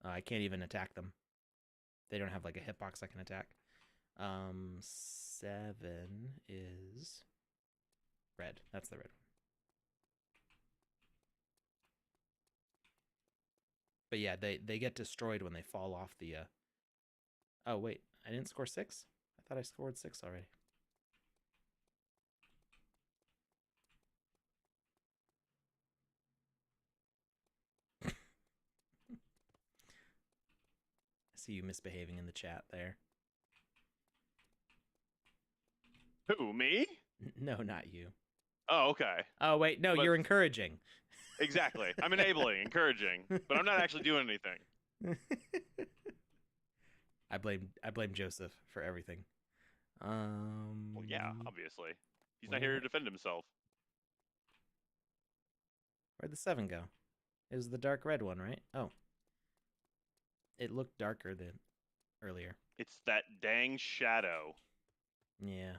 I can't even attack them. They don't have like a hitbox I can attack. 7 is red. That's the red one. But yeah, they get destroyed when they fall off the... Oh, wait. I didn't score 6? I thought I scored 6 already. I see you misbehaving in the chat there. Who, me? No, not you. Oh, okay. Oh, wait. No, you're encouraging. Exactly. I'm enabling, encouraging, but I'm not actually doing anything. I blame Joseph for everything. Well, yeah, obviously. He's not here to defend himself. Where'd the 7 go? It was the dark red one, right? Oh. It looked darker than earlier. It's that dang shadow. Yeah.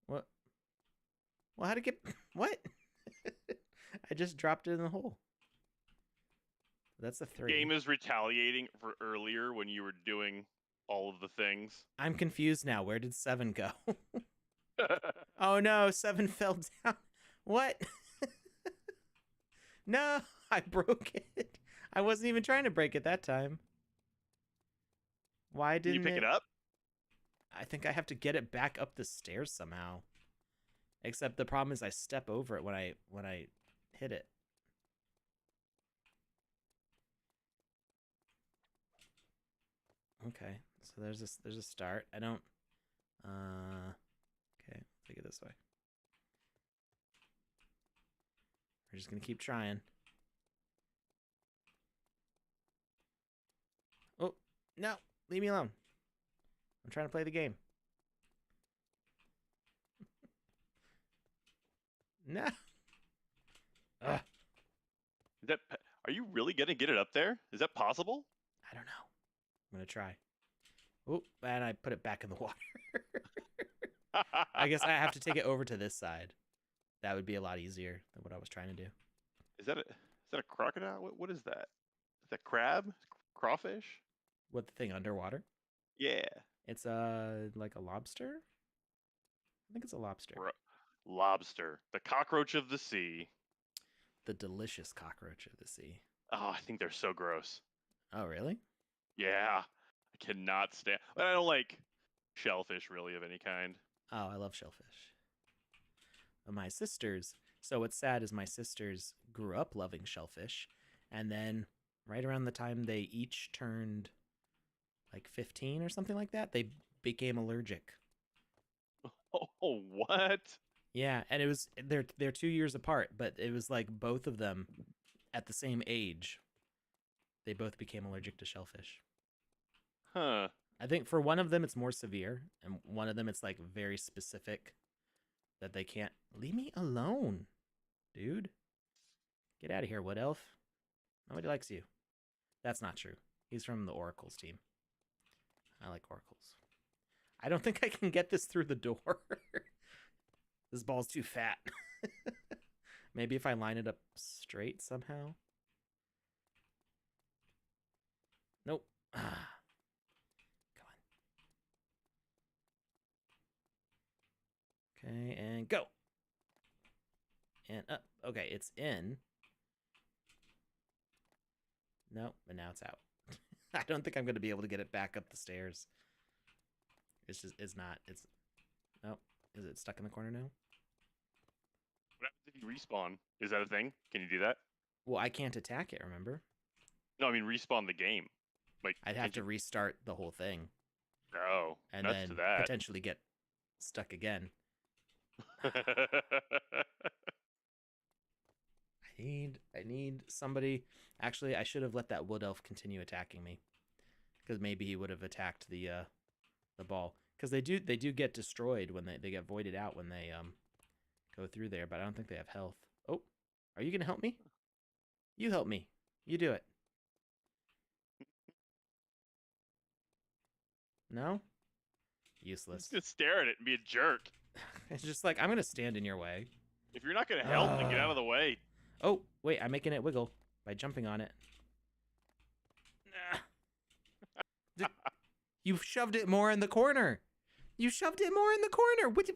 What? Well, how'd it get... What? I just dropped it in the hole. That's a 3. The game is retaliating for earlier when you were doing all of the things. I'm confused now. Where did 7 go? Oh no, 7 fell down. What? No, I broke it. I wasn't even trying to break it that time. Why didn't you pick it up? I think I have to get it back up the stairs somehow. Except the problem is I step over it when I hit it. Okay, so there's a start. I don't. Okay, take it this way. We're just gonna keep trying. Oh no! Leave me alone. I'm trying to play the game. Nah. Ugh. Is that? Are you really gonna get it up there? Is that possible? I don't know. I'm gonna try. Oh, and I put it back in the water. I guess I have to take it over to this side. That would be a lot easier than what I was trying to do. Is that a crocodile? What is that? Is that crab? Crawfish? What, the thing underwater? Yeah. It's like a lobster? I think it's a lobster. Lobster. The cockroach of the sea. The delicious cockroach of the sea. Oh, I think they're so gross. Oh, really? Yeah. I cannot stand. I don't like shellfish really of any kind. Oh, I love shellfish. My sisters. So what's sad is my sisters grew up loving shellfish, and then right around the time they each turned like 15 or something like that, they became allergic. Oh, what? Yeah, and it was they're 2 years apart, but it was like both of them at the same age. They both became allergic to shellfish. Huh. I think for one of them it's more severe, and one of them it's like very specific that they can't. Leave me alone, dude. Get out of here, Wood Elf. Nobody likes you. That's not true. He's from the Oracles team. I like Oracles. I don't think I can get this through the door. This ball's too fat. Maybe if I line it up straight somehow. Nope. Come on. Okay, and go. And up. Okay, it's in. Nope, but now it's out. I don't think I'm going to be able to get it back up the stairs. It's not. Nope. Is it stuck in the corner now? What happens if you respawn? Is that a thing? Can you do that? Well, I can't attack it, remember? No, I mean respawn the game. Like I'd have to restart the whole thing. Oh, and then potentially get stuck again. I need somebody. Actually, I should have let that wood elf continue attacking me, because maybe he would have attacked the ball. Because they do get destroyed when they get voided out when they go through there. But I don't think they have health. Oh, are you gonna help me? You help me. You do it. No? Useless. Just stare at it and be a jerk. It's just like, I'm gonna stand in your way. If you're not gonna help, then get out of the way. Oh, wait, I'm making it wiggle by jumping on it. You shoved it more in the corner. You shoved it more in the corner. What?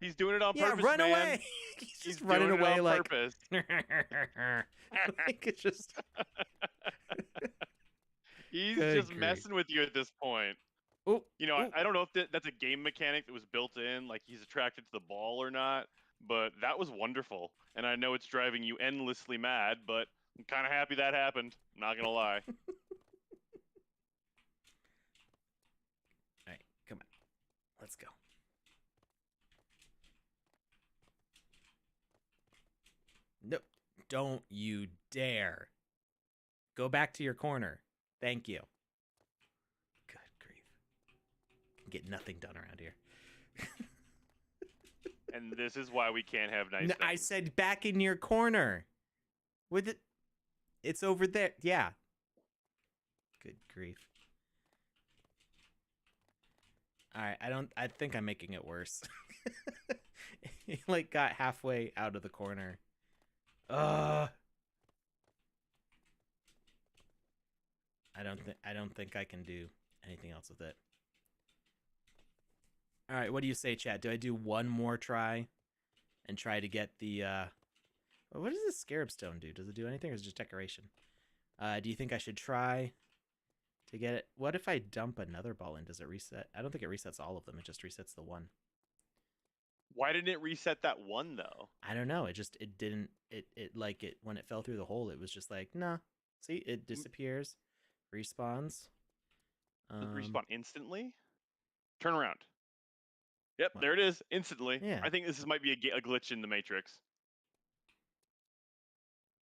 He's doing it on purpose, run man. away. He's just running away like purpose. like it's just. He's just messing with you at this point. Oh, you know, I don't know if that's a game mechanic that was built in, like he's attracted to the ball or not, but that was wonderful. And I know it's driving you endlessly mad, but I'm kind of happy that happened. I'm not gonna lie. All right, come on, let's go. No, don't you dare. Go back to your corner. Thank you. Good grief. Can get nothing done around here. And this is why we can't have nice things. I said back in your corner. With it. It's over there. Yeah. Good grief. All right, I think I'm making it worse. He like got halfway out of the corner. I don't think I can do anything else with it. All right, what do you say, chat? Do I do one more try and try to get the what does this scarab stone do? Does it do anything, or is it just decoration? Do you think I should try to get it? What if I dump another ball in? Does it reset? I don't think it resets all of them. It just resets the one. Why didn't it reset that one though? I don't know. It didn't. It like it when it fell through the hole. It was just like, nah. See, it disappears, respawns. Does it respawn instantly? Turn around. Yep, there it is, instantly. Yeah. I think this might be a glitch in the Matrix.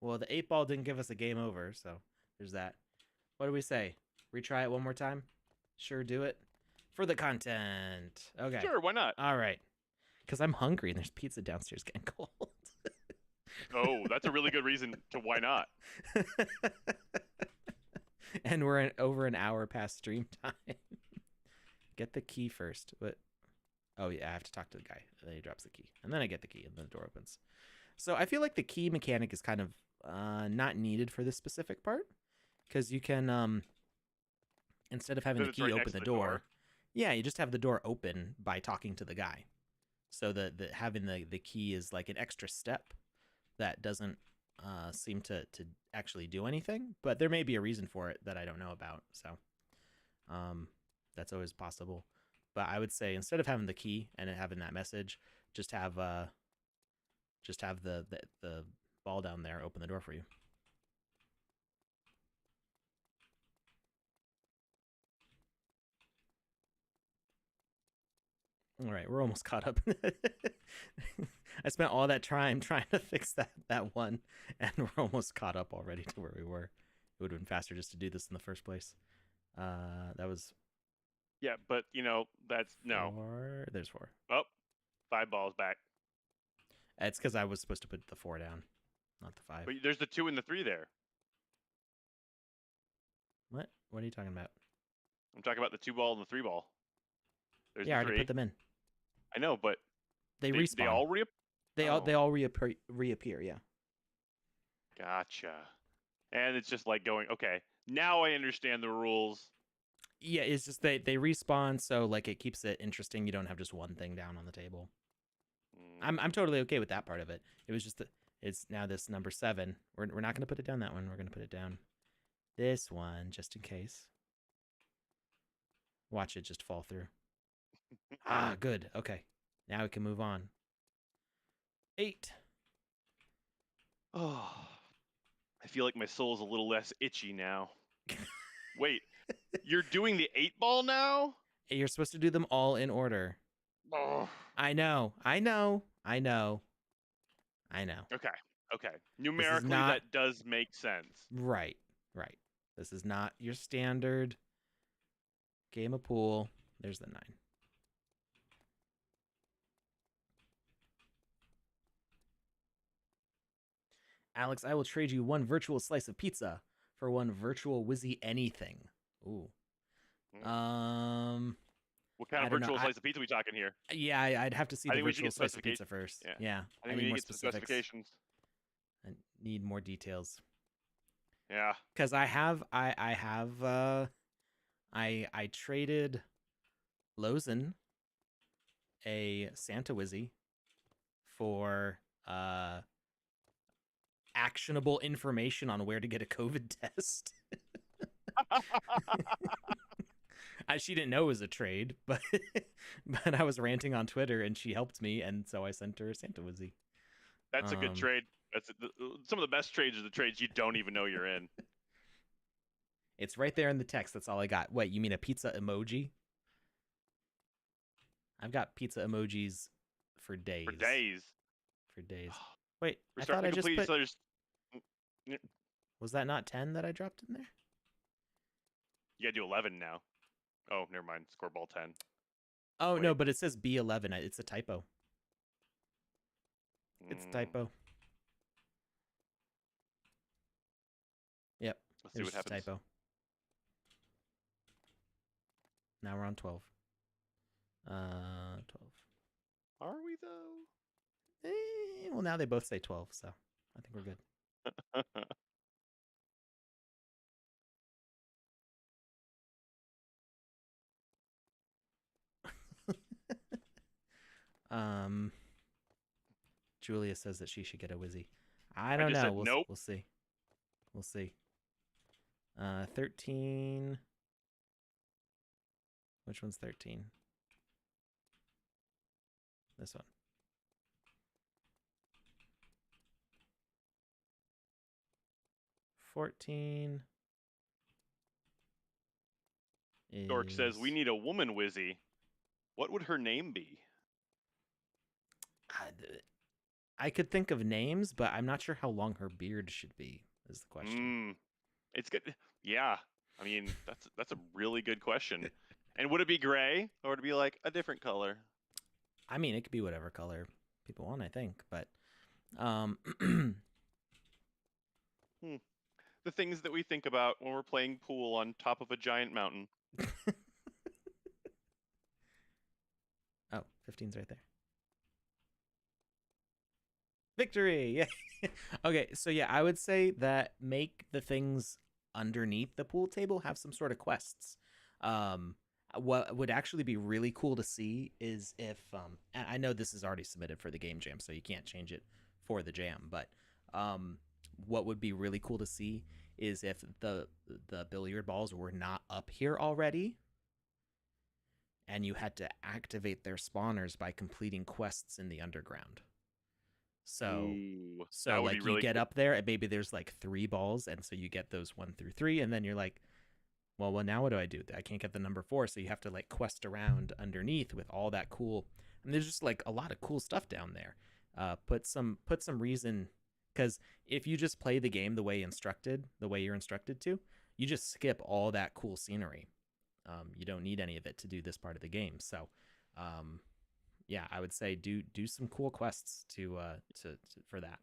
Well, the 8-ball didn't give us a game over, so there's that. What do we say? Retry it one more time? Sure, do it. For the content. Okay. Sure, why not? All right. Because I'm hungry and there's pizza downstairs getting cold. Oh, that's a really good reason to why not. And we're over an hour past stream time. Get the key first. But oh yeah, I have to talk to the guy. And then he drops the key, and then I get the key, and then the door opens. So I feel like the key mechanic is kind of not needed for this specific part, because you can instead of having the key open the door, yeah, you just have the door open by talking to the guy. So the having the key is like an extra step that doesn't seem to actually do anything, but there may be a reason for it that I don't know about. So that's always possible. But I would say instead of having the key and having that message, just have the ball down there open the door for you. All right, we're almost caught up. I spent all that time trying to fix that one, and we're almost caught up already to where we were. It would have been faster just to do this in the first place. That was... Yeah, but, that's... No. There's 4. Oh, 5 balls back. It's because I was supposed to put the 4 down, not the 5. But there's the 2 and the 3 there. What? What are you talking about? I'm talking about the 2 ball and the 3 ball. There's I already put them in. I know, but they respawn. They all They all reappear. Yeah. Gotcha. And it's just like going, okay, now I understand the rules. Yeah, it's just they respawn, so like it keeps it interesting. You don't have just one thing down on the table. I'm totally okay with that part of it. It was just it's now this number 7. We're not going to put it down that one. We're going to put it down this one just in case. Watch it just fall through. Ah, good. Okay. Now we can move on. 8. Oh, I feel like my soul's a little less itchy now. Wait, you're doing the 8 ball now? You're supposed to do them all in order. Oh. I know. Okay. Numerically, that does make sense. Right. This is not your standard game of pool. There's the 9. Alex, I will trade you 1 virtual slice of pizza for 1 virtual Wizzy anything. Ooh. What kind of virtual slice of pizza are we talking here? Yeah, I'd have to see the virtual slice of pizza first. Yeah. I think we need to get some specifications. I need more details. Yeah. Because I traded Lozen a Santa Wizzy for actionable information on where to get a COVID test. She didn't know it was a trade, but I was ranting on Twitter and she helped me, and so I sent her a Santa Wizzy. That's a good trade. Some of the best trades are the trades you don't even know you're in. It's right there in the text. That's all I got. Wait, you mean a pizza emoji? I've got pizza emojis for days. Wait, I thought I just put... Was that not 10 that I dropped in there? You gotta do 11 now. Oh, never mind. Scoreball 10. Oh, wait. No, but it says B11. It's a typo. It's a typo. Yep. Let's see what happens. Typo. Now we're on 12. 12. Are we, though? Well, now they both say 12, so I think we're good. Julia says that she should get a Wizzy. I don't know. Nope. We'll see. 13. Which one's 13? This one. $14. Dork says we need a woman Wizzy. What would her name be? I could think of names, but I'm not sure how long her beard should be, is the question. It's good. Yeah. I mean, that's a really good question. And would it be gray, or would it be like a different color? I mean, it could be whatever color people want, I think. But Um, Hmm. The things that we think about when we're playing pool on top of a giant mountain. oh, 15's right there. Victory! Yeah. Okay, so yeah, I would say that make the things underneath the pool table have some sort of quests. Um, what would actually be really cool to see is if and I know this is already submitted for the game jam, so you can't change it for the jam, but um, what would be really cool to see is if the billiard balls were not up here already, and you had to activate their spawners by completing quests in the underground. So Ooh, so that would be like you really get cool. up there and maybe there's like 3 balls, and so you get those 1 through 3, and then you're like, well now what do I do? I can't get the number 4, so you have to like quest around underneath with all that cool. And there's just like a lot of cool stuff down there. Put some reason, because if you just play the game the way you're instructed to, you just skip all that cool scenery. You don't need any of it to do this part of the game. So um, yeah, I would say do some cool quests to for that.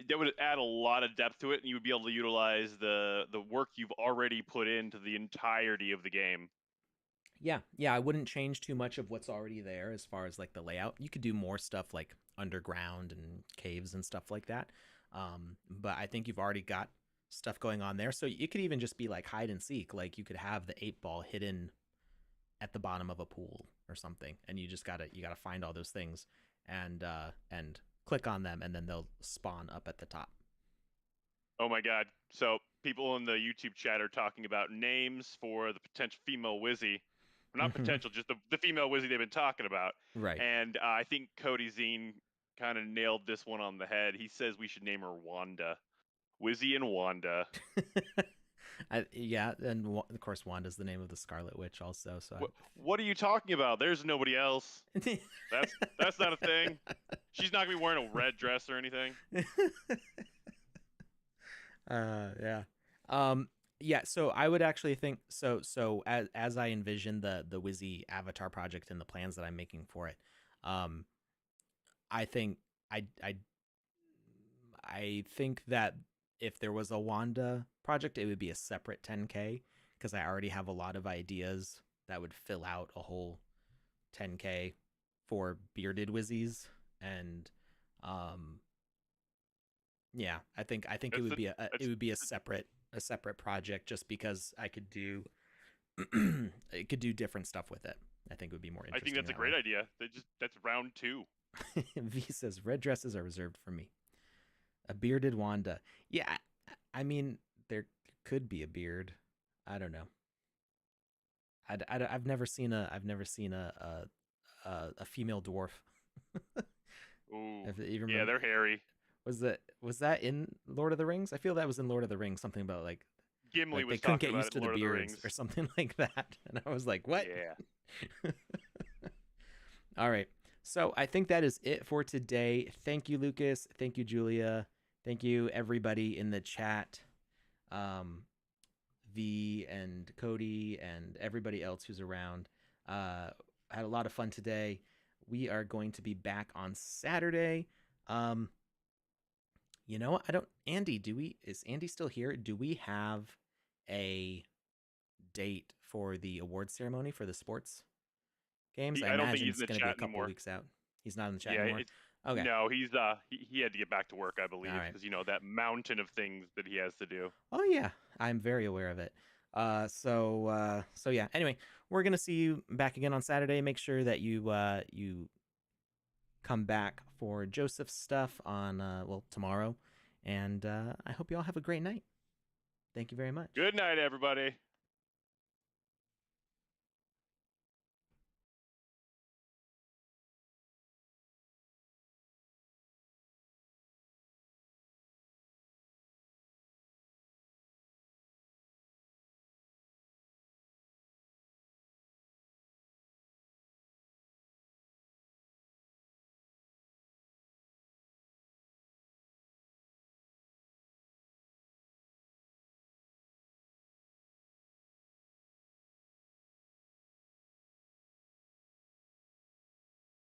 That would add a lot of depth to it, and you would be able to utilize the work you've already put into the entirety of the game. Yeah, I wouldn't change too much of what's already there as far as like the layout. You could do more stuff like underground and caves and stuff like that. But I think you've already got stuff going on there. So it could even just be like hide and seek. Like you could have the 8 ball hidden at the bottom of a pool or something, and you gotta find all those things and click on them, and then they'll spawn up at the top. Oh my god. So people in the YouTube chat are talking about names for the potential female Wizzy. Not Mm-hmm. potential, just the female Wizzy they've been talking about. Right. And I think Cody Zine kind of nailed this one on the head. He says we should name her Wanda. Wizzy and Wanda. Yeah, and of course Wanda's the name of the Scarlet Witch also. So What are you talking about? There's nobody else. That's not a thing. She's not gonna be wearing a red dress or anything. Yeah. Yeah, so I would actually think so as I envision the Wizzy avatar project and the plans that I'm making for it, um I think I I think that if there was a Wanda project, it would be a separate 10K, because I already have a lot of ideas that would fill out a whole 10K for bearded Wizzies. And um yeah, I think it That's would the be that's a separate project, just because I could do it could do different stuff with it. I think it would be more I think interesting that's a that great way. idea. That's round 2. V says red dresses are reserved for me. A bearded Wanda. Yeah, I mean there could be a beard. I don't know. I've never seen a female dwarf. Ooh. If you Yeah, remember, they're hairy. was that in Lord of the Rings? I feel that was in Lord of the Rings. Something about Gimli they was couldn't talking get about used it to in the Lord of the beards or Rings. something like that, and I was like, what? Yeah. All right. So I think that is it for today. Thank you, Lucas. Thank you, Julia. Thank you, everybody in the chat. Um, V and Cody and everybody else who's around. I had a lot of fun today. We are going to be back on Saturday. Um, you know, I don't. Andy, is Andy still here? Do we have a date for the award ceremony for the sports games? I I don't think imagine he's in it's the going to be a chat couple anymore. weeks out. He's not in the chat Yeah, anymore. Okay. no, he had to get back to work, I All believe, right. because that mountain of things that he has to do. Oh yeah, I'm very aware of it. So yeah. Anyway, we're gonna see you back again on Saturday. Make sure that you come back for Joseph's stuff on tomorrow, and I hope you all have a great night. Thank you very much. Good night, everybody.